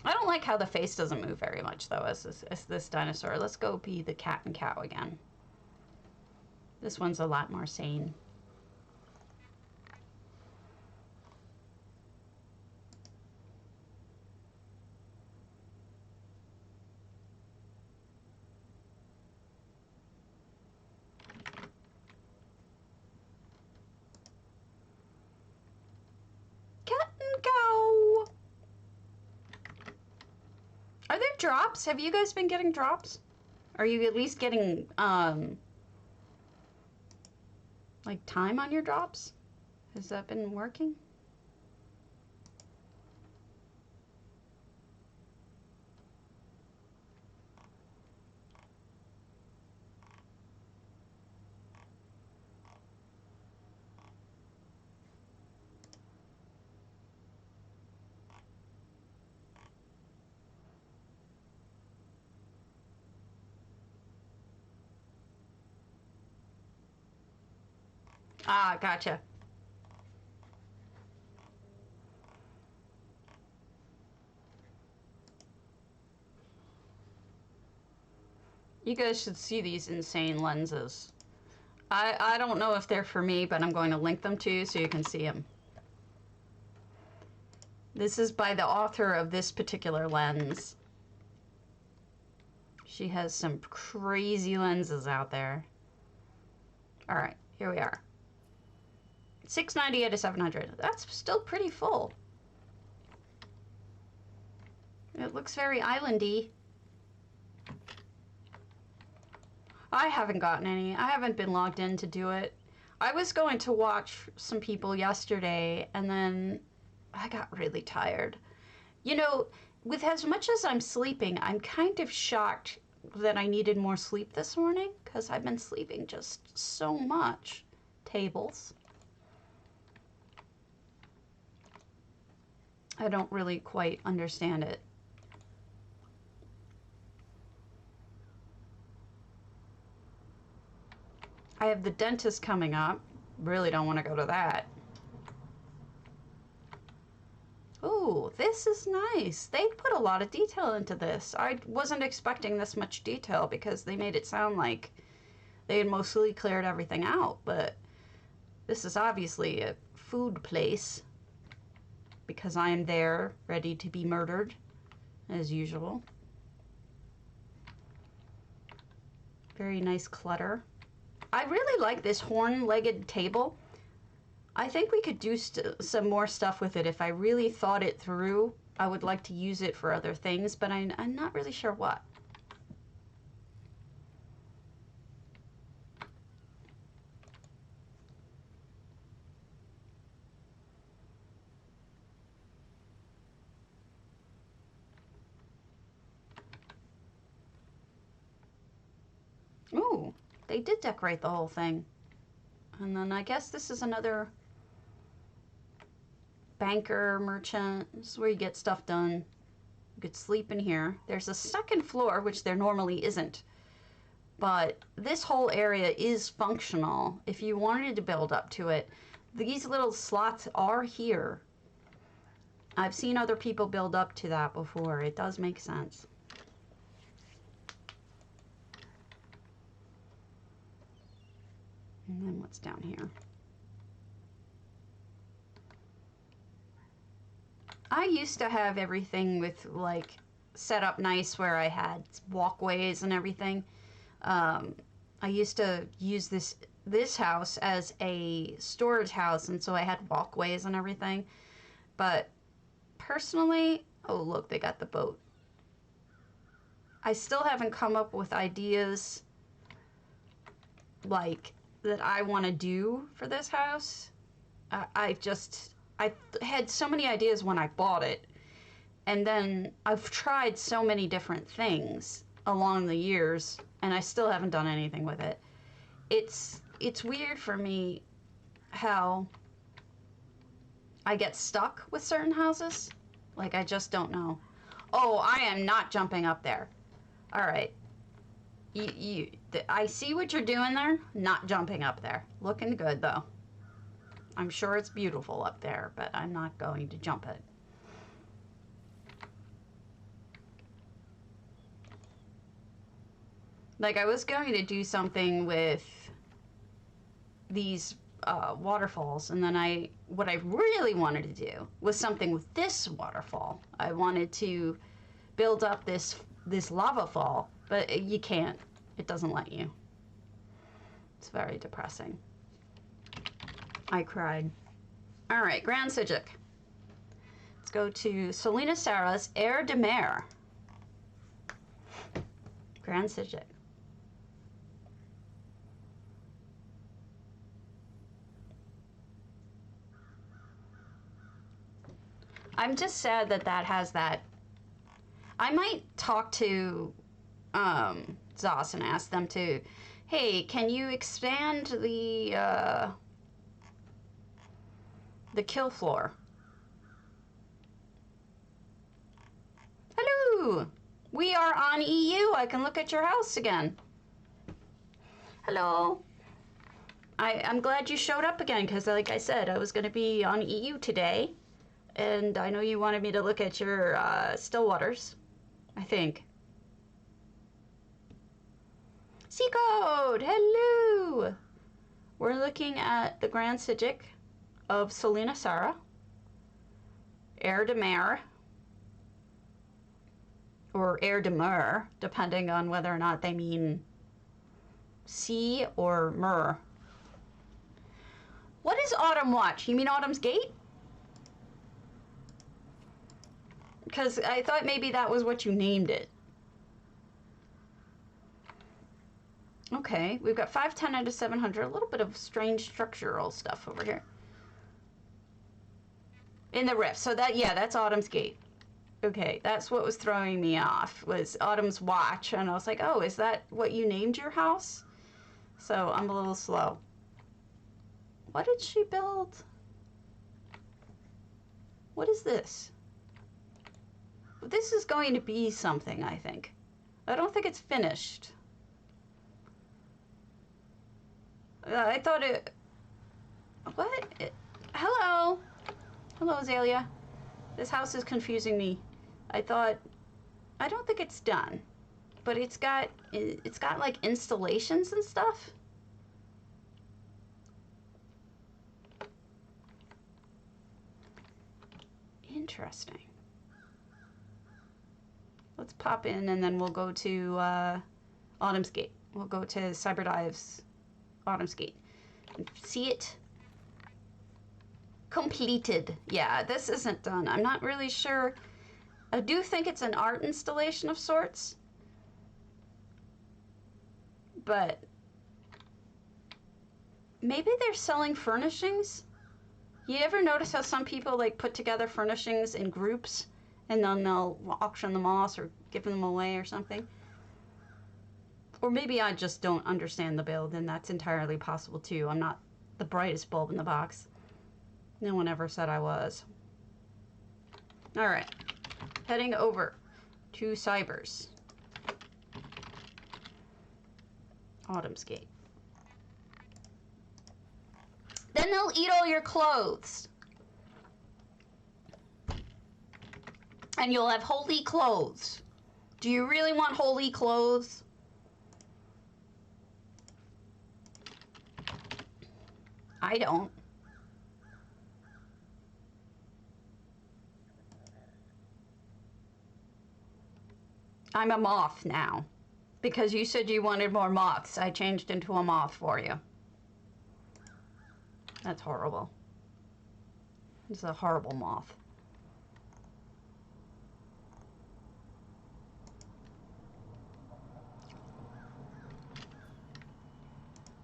I don't like how the face doesn't move very much, though, as this dinosaur. Let's go be the cat and cow again. This one's a lot more sane. Cat and cow! Are there drops? Have you guys been getting drops? Are you at least getting, like time on your drops? Has that been working? Ah, gotcha. You guys should see these insane lenses. I don't know if they're for me, but I'm going to link them to you so you can see them. This is by the author of this particular lens. She has some crazy lenses out there. All right, here we are. $690 out of $700. That's still pretty full. It looks very islandy. I haven't gotten any. I haven't been logged in to do it. I was going to watch some people yesterday, and then I got really tired. You know, with as much as I'm sleeping, I'm kind of shocked that I needed more sleep this morning, because I've been sleeping just so much. Tables. I don't really quite understand it. I have the dentist coming up. Really don't want to go to that. Ooh, this is nice. They put a lot of detail into this. I wasn't expecting this much detail because they made it sound like they had mostly cleared everything out, but this is obviously a food place because I am there ready to be murdered as usual. Very nice clutter. I really like this horn-legged table. I think we could do some more stuff with it if I really thought it through. I would like to use it for other things, but I'm not really sure what. Ooh, they did decorate the whole thing. And then I guess this is another banker merchant. This is where you get stuff done. You could sleep in here. There's a second floor, which there normally isn't. But this whole area is functional. If you wanted to build up to it, these little slots are here. I've seen other people build up to that before. It does make sense. And then what's down here? I used to have everything with like set up nice where I had walkways and everything. I used to use this house as a storage house, and so I had walkways and everything. But personally, oh look, they got the boat. I still haven't come up with ideas like that I want to do for this house. I had so many ideas when I bought it, and then I've tried so many different things along the years, and I still haven't done anything with it. It's weird for me how I get stuck with certain houses. Like, I just don't know. Oh, I am not jumping up there. All right. I see what you're doing there. Not jumping up there. Looking good, though. I'm sure it's beautiful up there, but I'm not going to jump it. Like, I was going to do something with these waterfalls, and then what I really wanted to do was something with this waterfall. I wanted to build up this lava fall, but you can't. It doesn't let you. It's very depressing. I cried. All right, Grand Sijic. Let's go to Selena Sarah's Air de Mer. Grand Sijic. I'm just sad that has that. I might talk to Zos and ask them to, hey, can you expand the kill floor? Hello! We are on EU. I can look at your house again. Hello. I'm glad you showed up again, because like I said, I was going to be on EU today, and I know you wanted me to look at your still waters, I think. Sea Code, hello! We're looking at the Grand Sigil of Selena Sara, Air de Mer, or Air de Mer, depending on whether or not they mean sea or mer. What is Autumn Watch? You mean Autumn's Gate? Because I thought maybe that was what you named it. Okay, we've got 510 out of 700. A little bit of strange structural stuff over here. In the rift. So that, yeah, that's Autumn's Gate. Okay, that's what was throwing me off, was Autumn's Watch. And I was like, oh, is that what you named your house? So I'm a little slow. What did she build? What is this? This is going to be something, I think. I don't think it's finished. I thought it... What? Hello? Hello, Azalea. This house is confusing me. I don't think it's done. But it's got like installations and stuff. Interesting. Let's pop in and then we'll go to Autumn's Gate. We'll go to Cyberdive's Autumn's Gate and see it completed. Yeah, this isn't done. I'm not really sure. I do think it's an art installation of sorts, but maybe they're selling furnishings. You ever notice how some people like put together furnishings in groups and then they'll auction them off or give them away or something? Or maybe I just don't understand the build, and that's entirely possible too. I'm not the brightest bulb in the box. No one ever said I was. All right, heading over to Cybers. Autumn's Gate. Then they'll eat all your clothes. And you'll have holy clothes. Do you really want holy clothes? I don't. I'm a moth now. Because you said you wanted more moths, I changed into a moth for you. That's horrible. It's a horrible moth.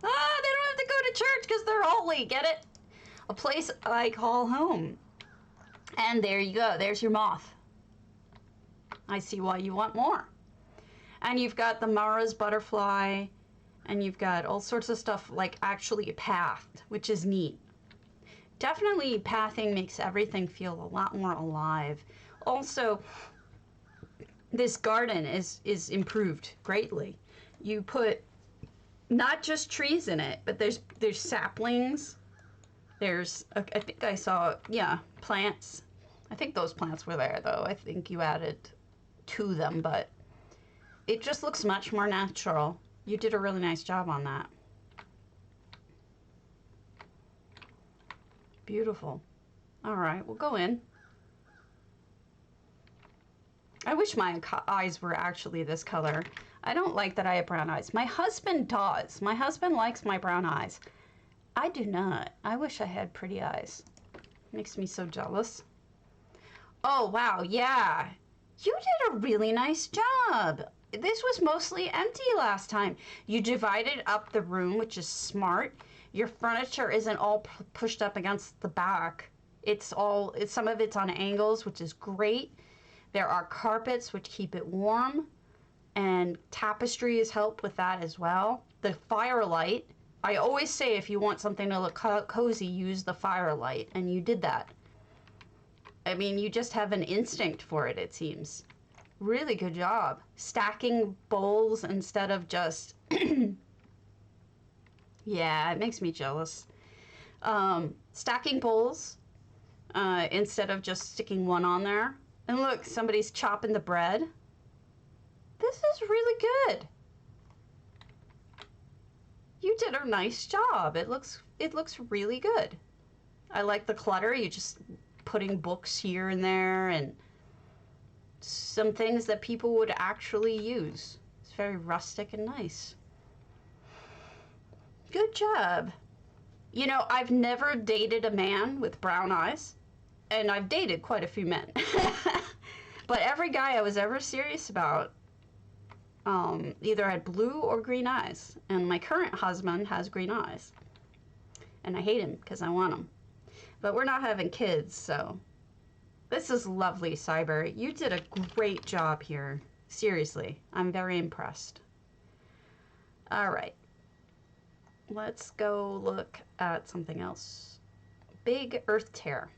Ah, they don't have to go to church because they're holy, get it? A place I call home. And there you go, there's your moth. I see why you want more. And you've got the Mara's butterfly, and you've got all sorts of stuff like actually pathed, which is neat. Definitely pathing makes everything feel a lot more alive. Also, this garden is improved greatly. You put not just trees in it, but there's saplings. There's, I think I saw, yeah, plants. I think those plants were there though. I think you added to them, but it just looks much more natural. You did a really nice job on that. Beautiful. All right, we'll go in. I wish my eyes were actually this color. I don't like that I have brown eyes. My husband does. My husband likes my brown eyes. I do not. I wish I had pretty eyes. Makes me so jealous. Oh, wow, yeah. You did a really nice job. This was mostly empty last time. You divided up the room, which is smart. Your furniture isn't all pushed up against the back. Some of it's on angles, which is great. There are carpets, which keep it warm. And tapestries help with that as well. The firelight. I always say if you want something to look cozy, use the firelight. And you did that. I mean, you just have an instinct for it, it seems. Really good job. Stacking bowls instead of just Yeah, it makes me jealous. Stacking bowls instead of just sticking one on there. And look, somebody's chopping the bread. This is really good. You did a nice job. It looks really good. I like the clutter. You just putting books here and there and some things that people would actually use. It's very rustic and nice. Good job. You know, I've never dated a man with brown eyes, and I've dated quite a few men. But every guy I was ever serious about either had blue or green eyes, and my current husband has green eyes. And I hate him because I want him. But we're not having kids, so this is lovely, Cyber. You did a great job here. Seriously, I'm very impressed. All right. Let's go look at something else. Big earth tear.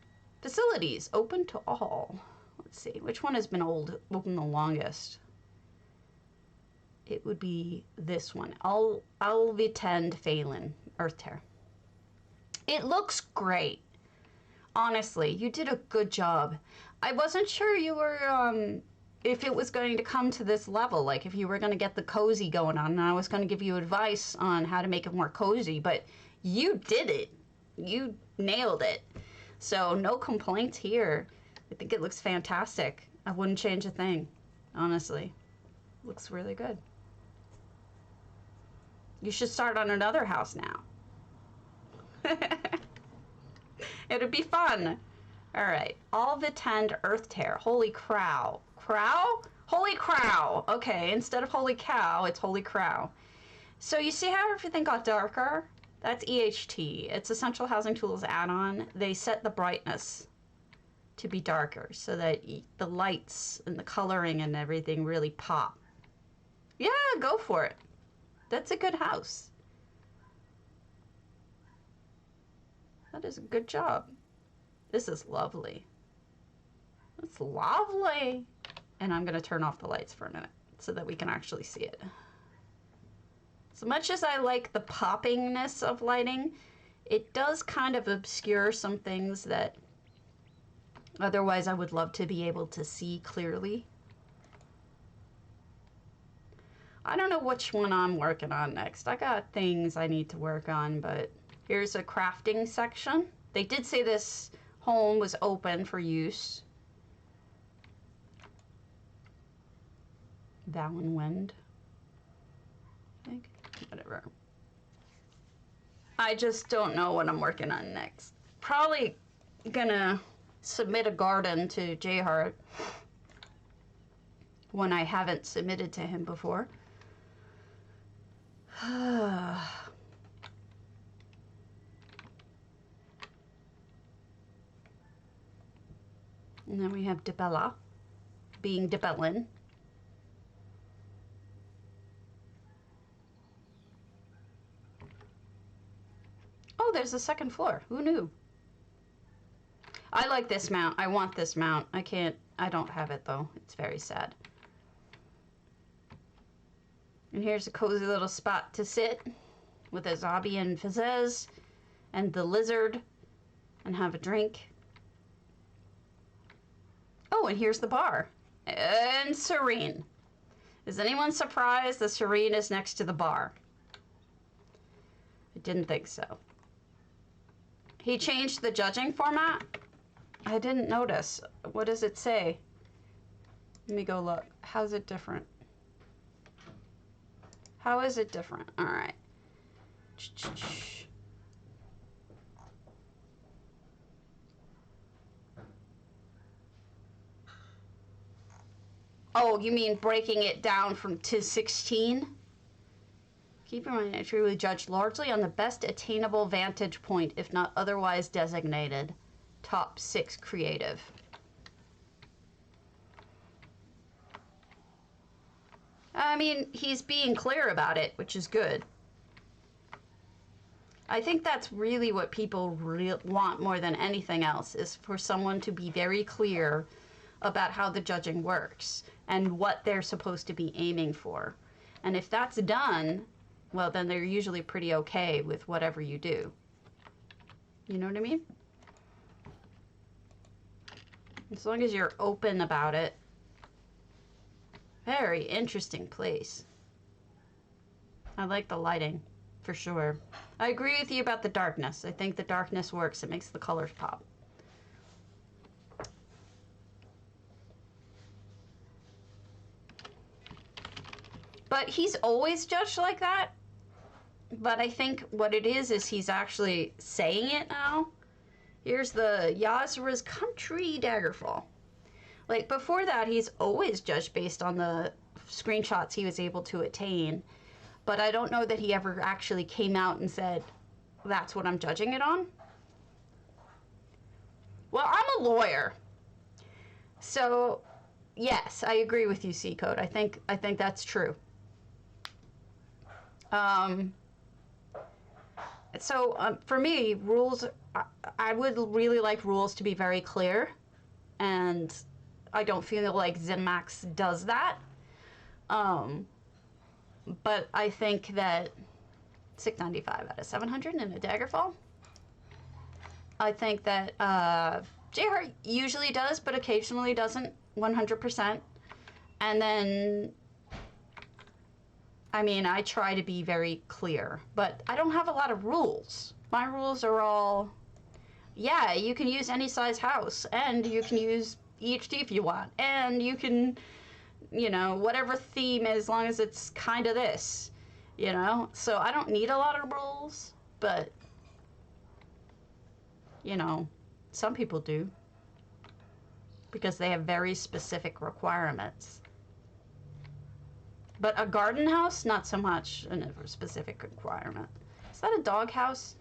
Facilities open to all. Let's see, which one has been open the longest? It would be this one. Alvitend Phelan earth tear. It looks great. Honestly, you did a good job. I wasn't sure you were, if it was going to come to this level, like if you were going to get the cozy going on, and I was going to give you advice on how to make it more cozy, but you did it. You nailed it. So no complaints here. I think it looks fantastic. I wouldn't change a thing, honestly. Looks really good. You should start on another house now. It'd be fun. All right, Alvitend earth tear. Holy crow. Crow? Holy crow. Okay, instead of holy cow, it's holy crow. So you see how everything got darker? That's EHT. It's Essential Housing Tools add-on. They set the brightness to be darker so that the lights and the coloring and everything really pop. Yeah, go for it. That's a good house. That is a good job. This is lovely. It's lovely. And I'm going to turn off the lights for a minute so that we can actually see it. As much as I like the poppingness of lighting, it does kind of obscure some things that otherwise I would love to be able to see clearly. I don't know which one I'm working on next. I got things I need to work on, but here's a crafting section. They did say this home was open for use. Valen Wind. I think. Whatever. I just don't know what I'm working on next. Probably gonna submit a garden to J Hart when I haven't submitted to him before. And then we have DeBella being DeBellin. Oh, there's a second floor. Who knew? I like this mount. I want this mount. I don't have it though. It's very sad. And here's a cozy little spot to sit with a zombie and Fizzez and the lizard and have a drink. Oh, and here's the bar. And Serene. Is anyone surprised that Serene is next to the bar? I didn't think so. He changed the judging format? I didn't notice. What does it say? Let me go look. How's it different? How is it different? All right. Oh, you mean breaking it down to 16? Keep in mind, it's really judged largely on the best attainable vantage point, if not otherwise designated. Top 6 creative. I mean, he's being clear about it, which is good. I think that's really what people want more than anything else, is for someone to be very clear about how the judging works and what they're supposed to be aiming for. And if that's done, well, then they're usually pretty okay with whatever you do. You know what I mean? As long as you're open about it. Very interesting place. I like the lighting, for sure. I agree with you about the darkness. I think the darkness works. It makes the colors pop. But he's always judged like that. But I think what it is he's actually saying it now. Here's the Yazra's Country Daggerfall. Like, before that, he's always judged based on the screenshots he was able to attain. But I don't know that he ever actually came out and said, that's what I'm judging it on. Well, I'm a lawyer. So, yes, I agree with you, C-Code. I think that's true. For me, rules, I would really like rules to be very clear. And I don't feel like ZeniMax does that. But I think that 695 out of 700 in a Daggerfall. I think that J-Heart usually does, but occasionally doesn't 100%. And then, I mean, I try to be very clear, but I don't have a lot of rules. My rules are all, yeah, you can use any size house, and you can use EHD if you want, and you can, you know, whatever theme, as long as it's kind of this, you know? So I don't need a lot of rules, but, you know, some people do, because they have very specific requirements. But a garden house, not so much a specific requirement. Is that a dog house?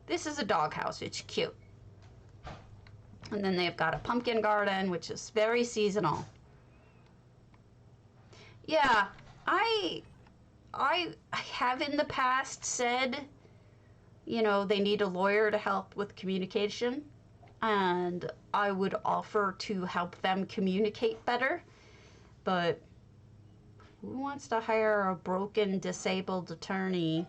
This is a dog house. It's cute. And then they've got a pumpkin garden, which is very seasonal. Yeah, I have in the past said, you know, they need a lawyer to help with communication, and I would offer to help them communicate better, but who wants to hire a broken, disabled attorney?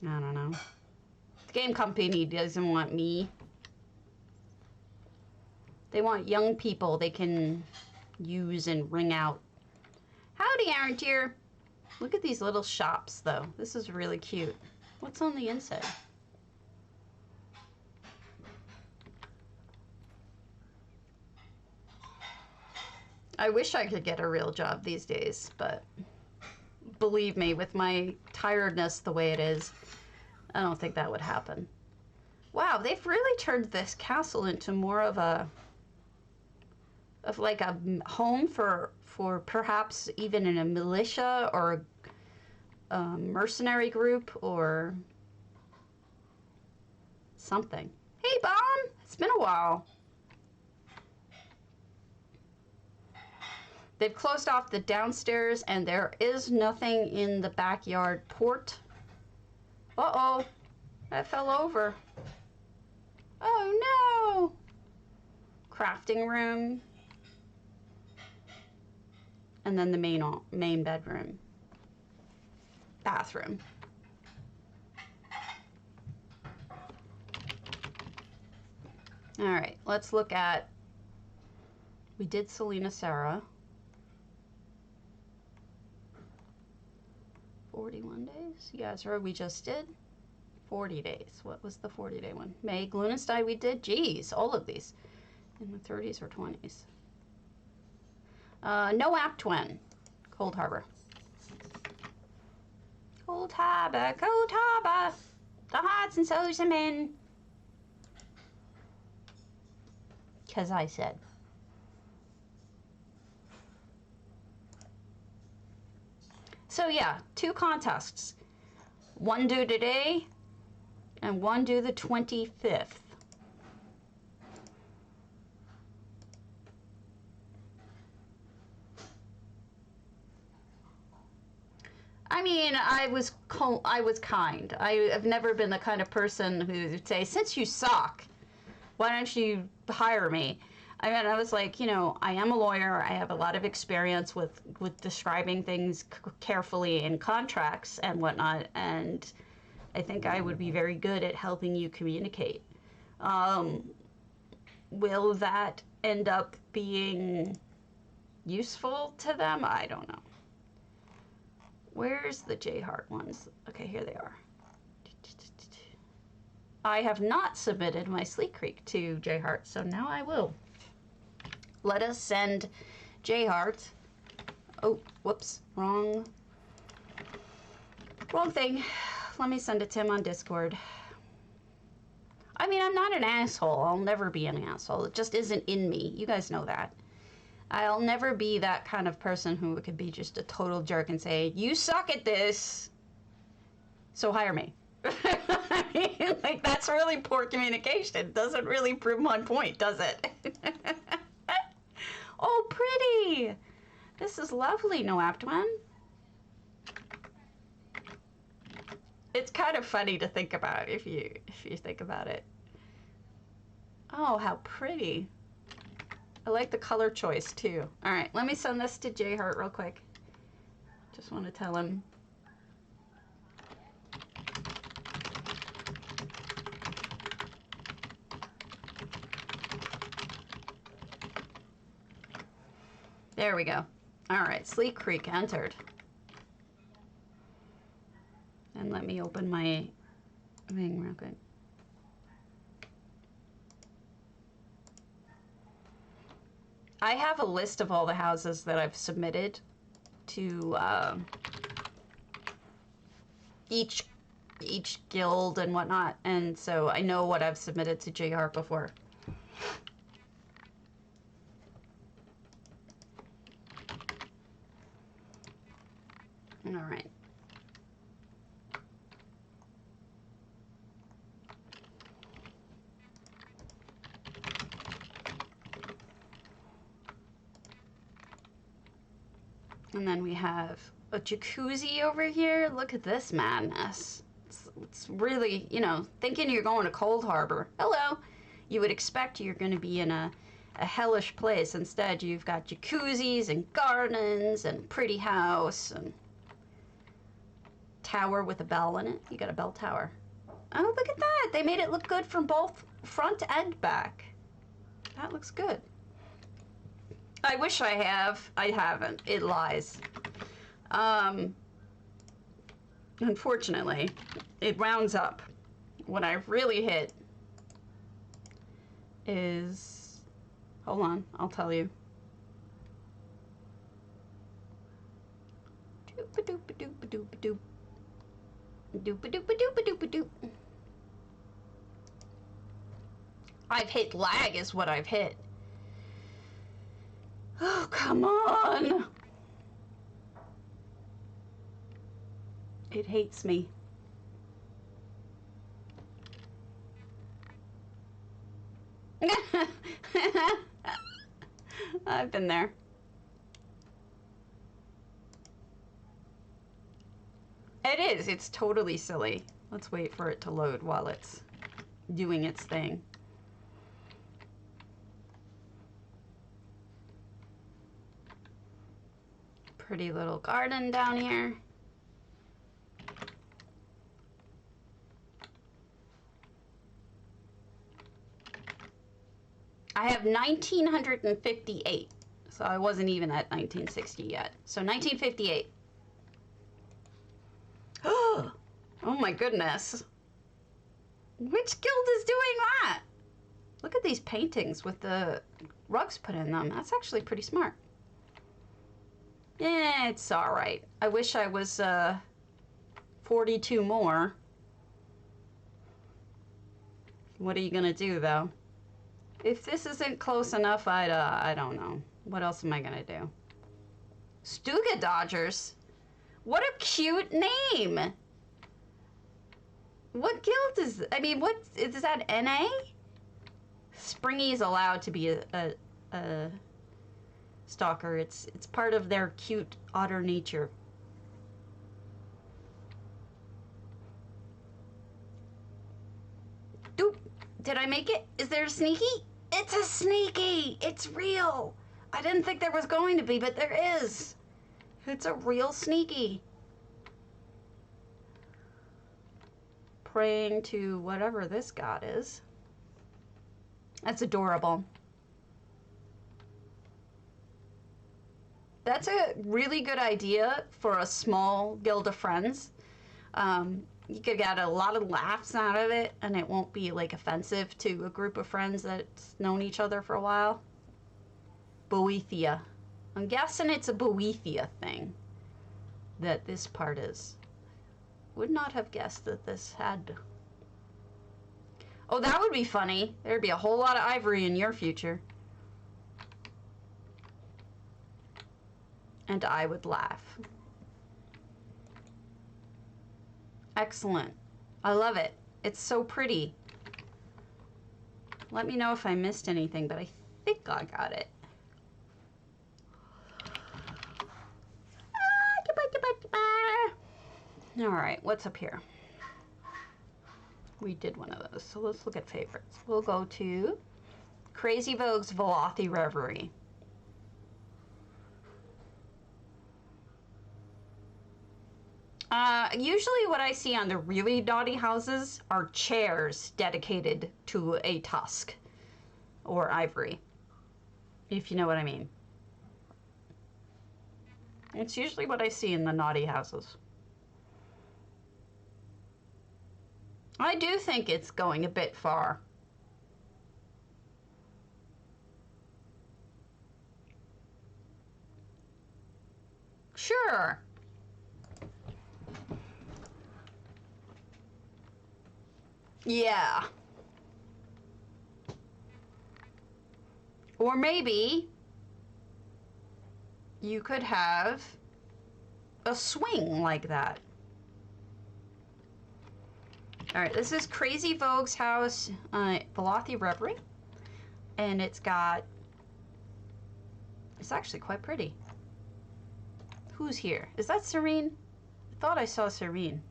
I don't know. The game company doesn't want me. They want young people they can use and ring out. Howdy, Aaron Deer. Look at these little shops, though. This is really cute. What's on the inside? I wish I could get a real job these days, but believe me, with my tiredness the way it is, I don't think that would happen. Wow, they've really turned this castle into more of a home for perhaps even in a militia or a mercenary group or something. Hey, Bon! It's been a while. They've closed off the downstairs, and there is nothing in the backyard port. Uh-oh. That fell over. Oh, no! Crafting room. And then the main bedroom. Bathroom. All right, let's look at, we did Selena Sarah. 41 days. Yes, or we just did 40 days. What was the 40-day one? May Glunenstein we did. Geez, all of these in the 30s or 20s. No App Twin. Cold Harbor. Cold Harbor, Cold Harbor. The hearts and souls are in. 'Cause I said. So yeah, 2 contests. One due today and one due the 25th. I mean, I was kind. I have never been the kind of person who would say, since you suck, why don't you hire me? I mean, I was like, you know, I am a lawyer. I have a lot of experience with describing things carefully in contracts and whatnot, and I think I would be very good at helping you communicate. Will that end up being useful to them? I don't know. Where's the J Hart ones? Okay, here they are. I have not submitted my Sleek Creek to J Hart, so now I will. Let us send J Hart. Oh, whoops, wrong thing. Let me send it to him on Discord. I mean, I'm not an asshole. I'll never be an asshole. It just isn't in me. You guys know that. I'll never be that kind of person who could be just a total jerk and say, you suck at this, so hire me. I mean, like, that's really poor communication. Doesn't really prove my point, does it? Oh, pretty. This is lovely, Noaptwan. It's kind of funny to think about if you think about it. Oh, how pretty. I like the color choice too. All right, let me send this to J Hart real quick. Just want to tell him. There we go. All right, Sleek Creek entered. And let me open my thing real quick. I have a list of all the houses that I've submitted to each guild and whatnot, and so I know what I've submitted to J Hart before. All right. And then we have a jacuzzi over here. Look at this madness. It's really, you know, thinking you're going to Cold Harbor. Hello. You would expect you're going to be in a hellish place. Instead, you've got jacuzzis and gardens and pretty house and tower with a bell in it. You got a bell tower. Oh, look at that. They made it look good from both front and back. That looks good. I wish I have. I haven't. It lies. Unfortunately, it rounds up. What I really hit is... Hold on, I'll tell you. Doop-a-doop-a-doop-a-doop-a-doop. Doop-a-doop-a-doop-a-doop-a-doop. I've hit lag is what I've hit. Oh, come on. It hates me. I've been there. It is. It's totally silly. Let's wait for it to load while it's doing its thing. Pretty little garden down here. I have 1958, so I wasn't even at 1960 yet. So 1958. Oh my goodness. Which guild is doing that? Look at these paintings with the rugs put in them. That's actually pretty smart. Yeah, it's all right. I wish I was 42 more. What are you gonna do, though? If this isn't close enough, I don't know. What else am I gonna do? Stuga Dodgers? What a cute name! What guild is... I mean, what... Is that NA? Springy is allowed to be a stalker. It's part of their cute otter nature. Doop. Did I make it? Is there a sneaky? It's a sneaky! It's real! I didn't think there was going to be, but there is. It's a real sneaky. Praying to whatever this god is. That's adorable. That's a really good idea for a small guild of friends. You could get a lot of laughs out of it, and it won't be like offensive to a group of friends that's known each other for a while. Boethia. I'm guessing it's a Boethia thing that this part is. Would not have guessed that this had. Oh, that would be funny. There'd be a whole lot of ivory in your future. And I would laugh. Excellent. I love it. It's so pretty. Let me know if I missed anything, but I think I got it. All right, what's up here? We did one of those, so let's look at favorites. We'll go to Crazy Vogue's Velothi Reverie. Usually what I see on the really naughty houses are chairs dedicated to a tusk or ivory, if you know what I mean. It's usually what I see in the naughty houses. I do think it's going a bit far. Sure. Yeah. Or maybe you could have a swing like that. All right, this is Crazy Vogue's house, Velothi Reverie, and it's actually quite pretty. Who's here? Is that Serene? I thought I saw Serene.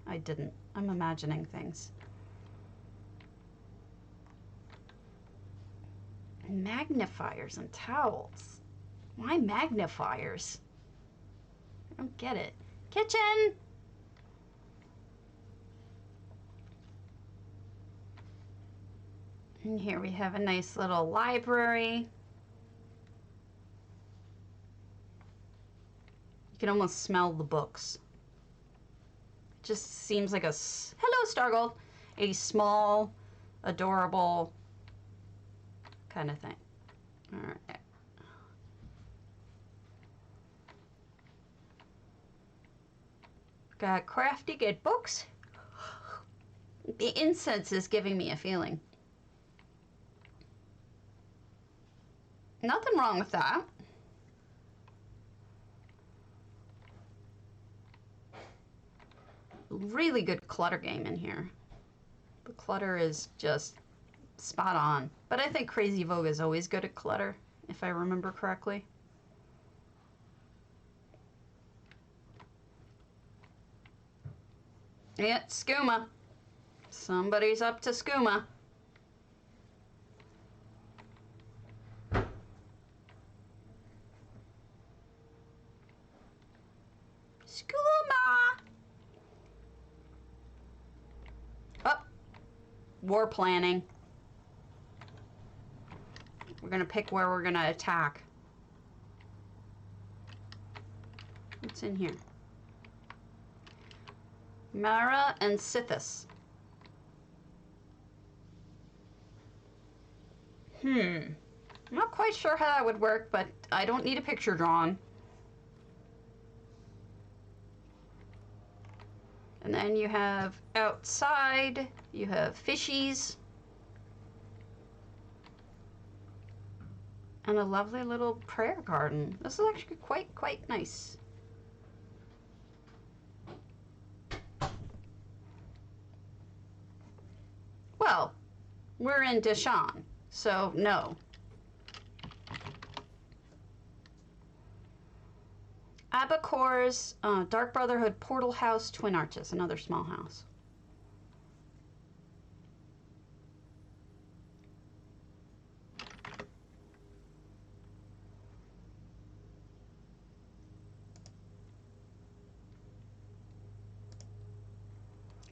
I didn't. I'm imagining things. Magnifiers and towels. Why magnifiers? I don't get it. Kitchen! And here we have a nice little library. You can almost smell the books. It just seems like hello, Stargold, a small, adorable kind of thing. All right. Got crafty good books. The incense is giving me a feeling. Nothing wrong with that. Really good clutter game in here. The clutter is just spot on. But I think Crazy Vogue is always good at clutter, if I remember correctly. Yeah, skooma. Somebody's up to skooma. Skooma! Oh, war planning. We're gonna pick where we're gonna attack. What's in here? Mara and Sithis. I'm not quite sure how that would work, but I don't need a picture drawn. And then you have outside, you have fishies. And a lovely little prayer garden. This is actually quite nice. Well, we're in Deshan, so no. Abacor's Dark Brotherhood Portal House, Twin Arches, another small house.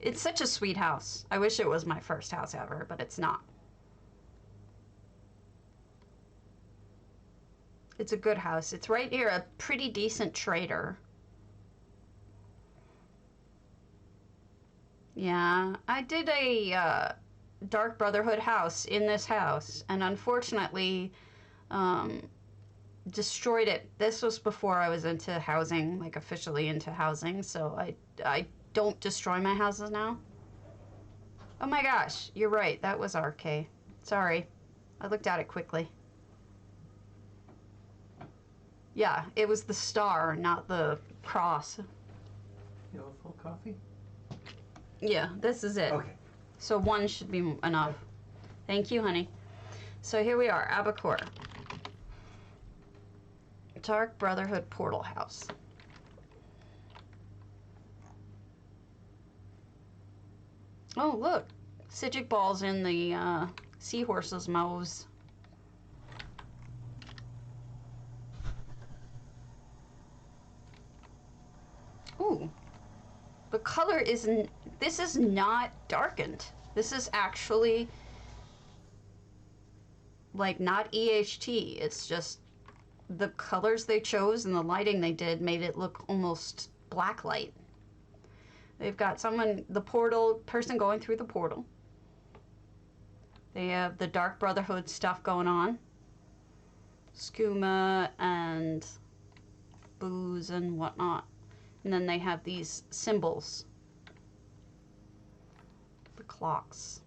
It's such a sweet house. I wish it was my first house ever, but it's not. It's a good house. It's right near a pretty decent trader. Yeah, I did a Dark Brotherhood house in this house, and unfortunately destroyed it. This was before I was into housing, like officially into housing, so I don't destroy my houses now. Oh my gosh, you're right, that was RK. Sorry, I looked at it quickly. Yeah, it was the star, not the cross. You have a full coffee? Yeah, this is it. Okay. So one should be enough. Thank you, honey. So here we are, Abacore. Dark Brotherhood Portal House. Oh, look. Sigic balls in the seahorses' mouths. Ooh. The color isn't... This is not darkened. This is actually... like, not EHT. It's just... the colors they chose and the lighting they did made it look almost blacklight. They've got someone, the portal, person going through the portal. They have the Dark Brotherhood stuff going on. Skooma and booze and whatnot. And then they have these symbols. The clocks.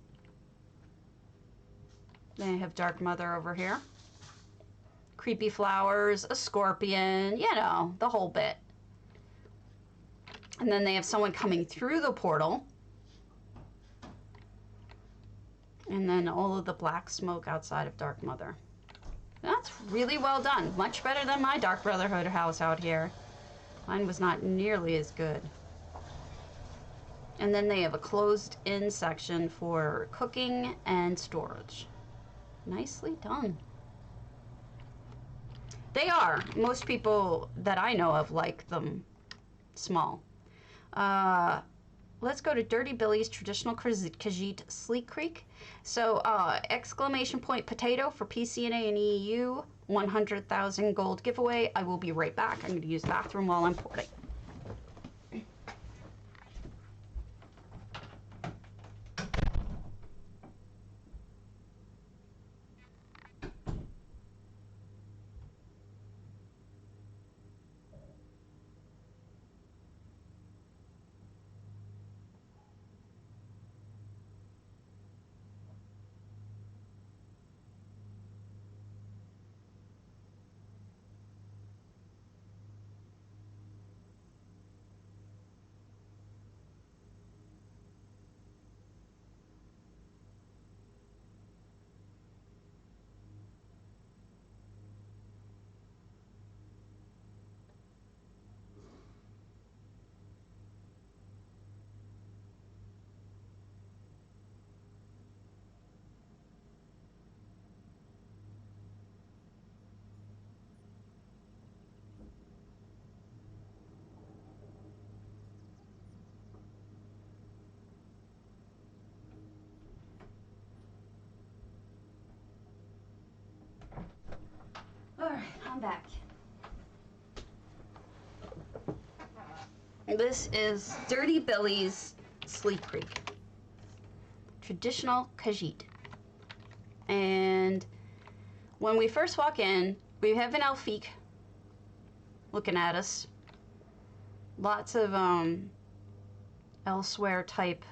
They have Dark Mother over here. Creepy flowers, a scorpion, you know, the whole bit. And then they have someone coming through the portal. And then all of the black smoke outside of Dark Mother. That's really well done. Much better than my Dark Brotherhood house out here. Mine was not nearly as good. And then they have a closed-in section for cooking and storage. Nicely done. They are. Most people that I know of like them small. Let's go to Dirty Billy's Traditional Khajiit Sleek Creek. So, exclamation point potato for PCNA and EU, 100,000 gold giveaway. I will be right back. I'm going to use the bathroom while I'm porting. Alright, I'm back. This is Dirty Billy's Sleep Creek. Traditional Khajiit. And when we first walk in, we have an Elfique looking at us. Lots of elsewhere type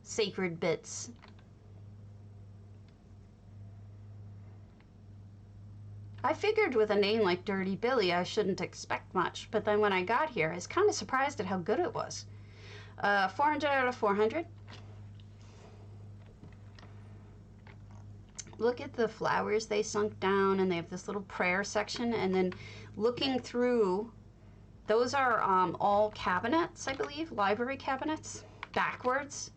sacred bits. I figured with a name like Dirty Billy, I shouldn't expect much, but then when I got here, I was kind of surprised at how good it was. 400 out of 400. Look at the flowers they sunk down, and they have this little prayer section, and then looking through, those are all cabinets, I believe, library cabinets, backwards,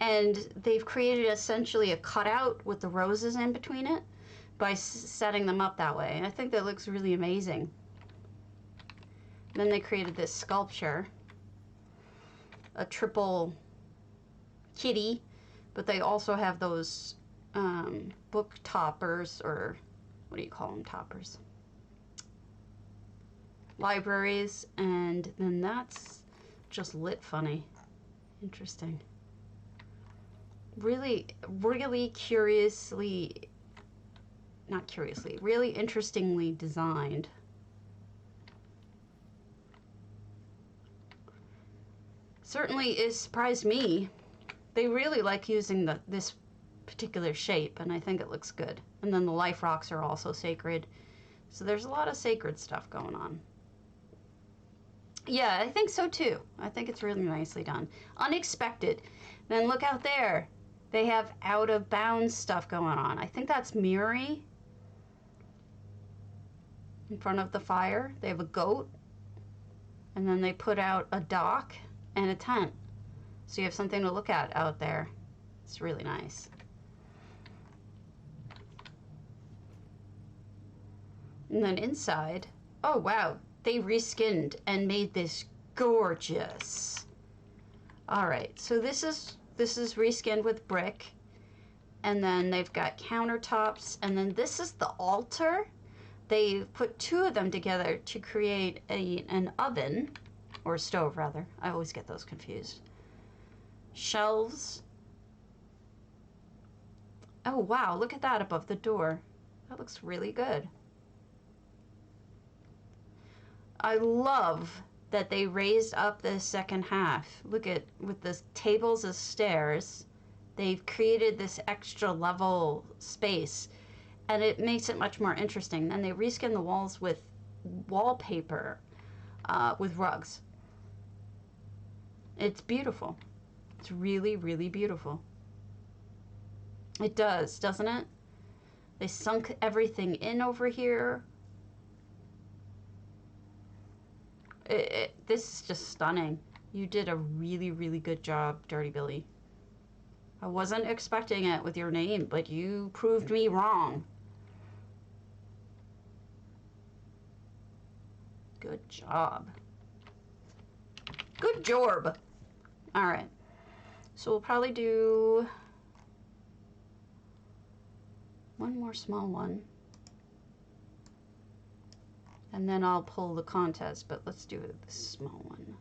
and they've created essentially a cutout with the roses in between it by setting them up that way. And I think that looks really amazing. Then they created this sculpture a triple kitty, but they also have those book toppers, or what do you call them, toppers? Libraries, and then that's just lit funny. Interesting. Really, really curiously, not curiously, really interestingly designed. Certainly it surprised me. They really like using this particular shape, and I think it looks good. And then the life rocks are also sacred. So there's a lot of sacred stuff going on. Yeah, I think so too. I think it's really nicely done. Unexpected. Then look out there. They have out of bounds stuff going on. I think that's Miri in front of the fire. They have a goat. And then they put out a dock and a tent. So you have something to look at out there. It's really nice. And then inside, oh wow, they reskinned and made this gorgeous. All right, so this is reskinned with brick, and then they've got countertops, and then this is the altar. They put two of them together to create an oven, or a stove rather. I always get those confused. Shelves. Oh wow, look at that above the door. That looks really good. I love that they raised up the second half. Look at, with the tables as stairs, they've created this extra level space, and it makes it much more interesting. And they reskin the walls with wallpaper, with rugs. It's beautiful. It's really, really beautiful. It does, doesn't it? They sunk everything in over here. This is just stunning. You did a really, really good job, Dirty Billy. I wasn't expecting it with your name, but you proved me wrong. Good job. Good job. All right. So we'll probably do one more small one. And then I'll pull the contest, but let's do this small one.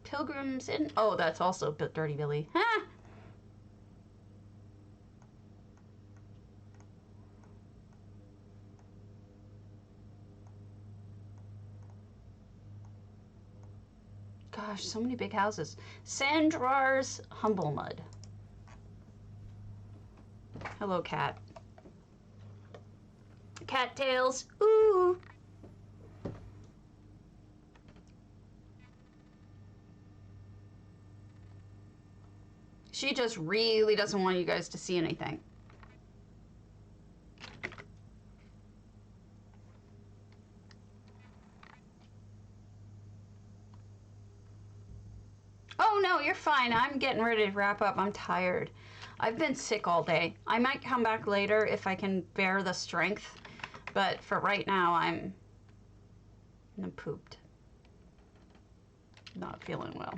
Pilgrims in... Oh, that's also Dirty Billy. Ha! Gosh, so many big houses. Sandrar's Humble Mud. Hello, cat. Cattails. Ooh. She just really doesn't want you guys to see anything. Oh no, you're fine. I'm getting ready to wrap up. I'm tired. I've been sick all day. I might come back later if I can bear the strength, but for right now, I'm pooped. Not feeling well.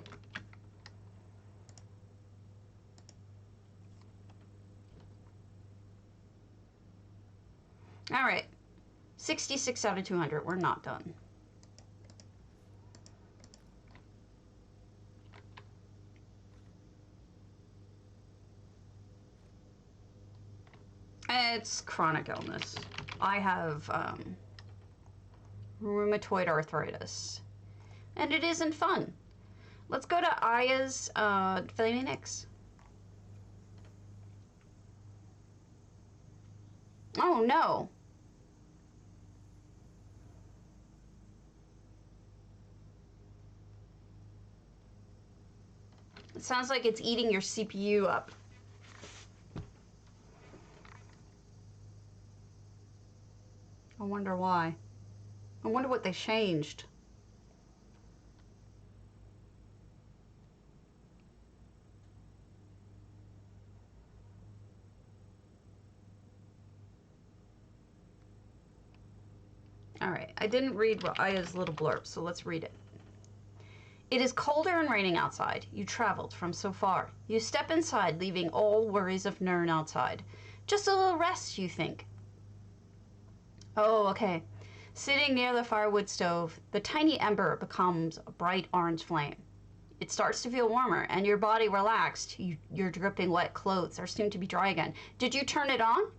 All right, 66 out of 200. We're not done. It's chronic illness. I have rheumatoid arthritis, and it isn't fun. Let's go to Aya's Flaming Nyx. Oh no. It sounds like it's eating your CPU up. I wonder why. I wonder what they changed. All right, I didn't read Aya's little blurb, so let's read it. It is colder and raining outside. You traveled from so far. You step inside, leaving all worries of Nern outside. Just a little rest, you think. Oh, okay. Sitting near the firewood stove, the tiny ember becomes a bright orange flame. It starts to feel warmer, and your body relaxed. Your dripping wet clothes are soon to be dry again. Did you turn it on?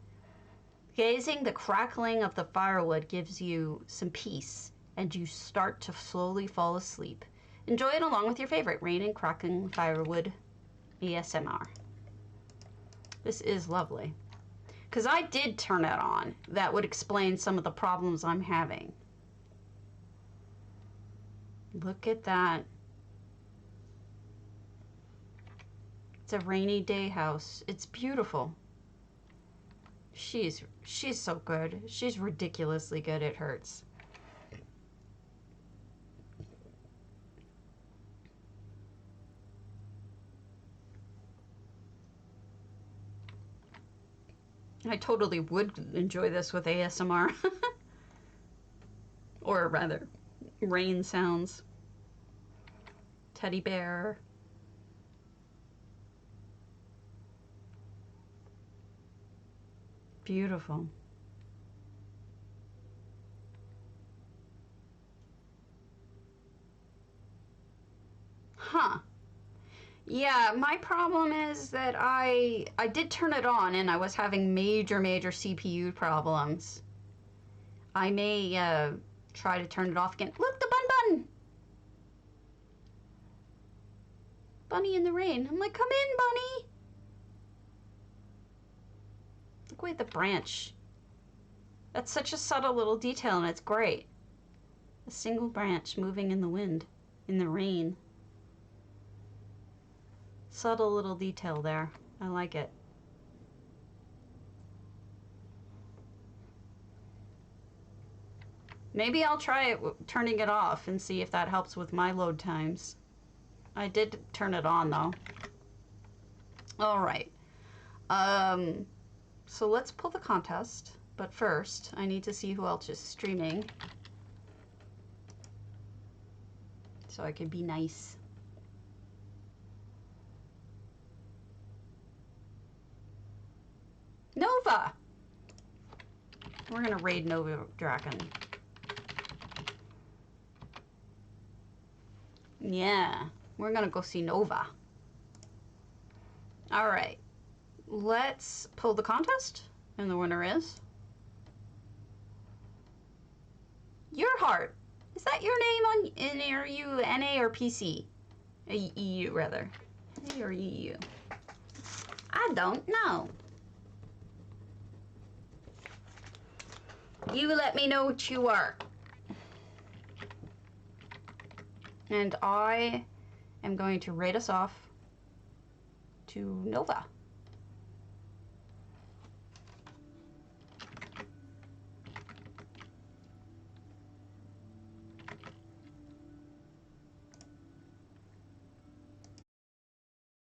Gazing, the crackling of the firewood gives you some peace, and you start to slowly fall asleep. Enjoy it along with your favorite raining, crackling firewood ASMR. This is lovely. Because I did turn it on. That would explain some of the problems I'm having. Look at that. It's a rainy day house. It's beautiful. She's so good. She's ridiculously good. It hurts. I totally would enjoy this with ASMR. Or rather, rain sounds. Teddy bear. Beautiful. Huh. Yeah, my problem is that I did turn it on and I was having major CPU problems. I may try to turn it off again. Look, the bun! Bunny in the rain. I'm like, come in, bunny! Look at the branch. That's such a subtle little detail and it's great. A single branch moving in the wind, in the rain. Subtle little detail there. I like it. Maybe I'll try it turning it off and see if that helps with my load times. I did turn it on though. All right. So let's pull the contest, but first I need to see who else is streaming so I can be nice. Nova! We're gonna raid Nova Draken. Yeah, we're gonna go see Nova. All right, let's pull the contest, and the winner is Your Heart. Is that your name on? Are you NA or PC? EU rather. A or EU? I don't know. You let me know what you are. And I am going to raid us off to Nova.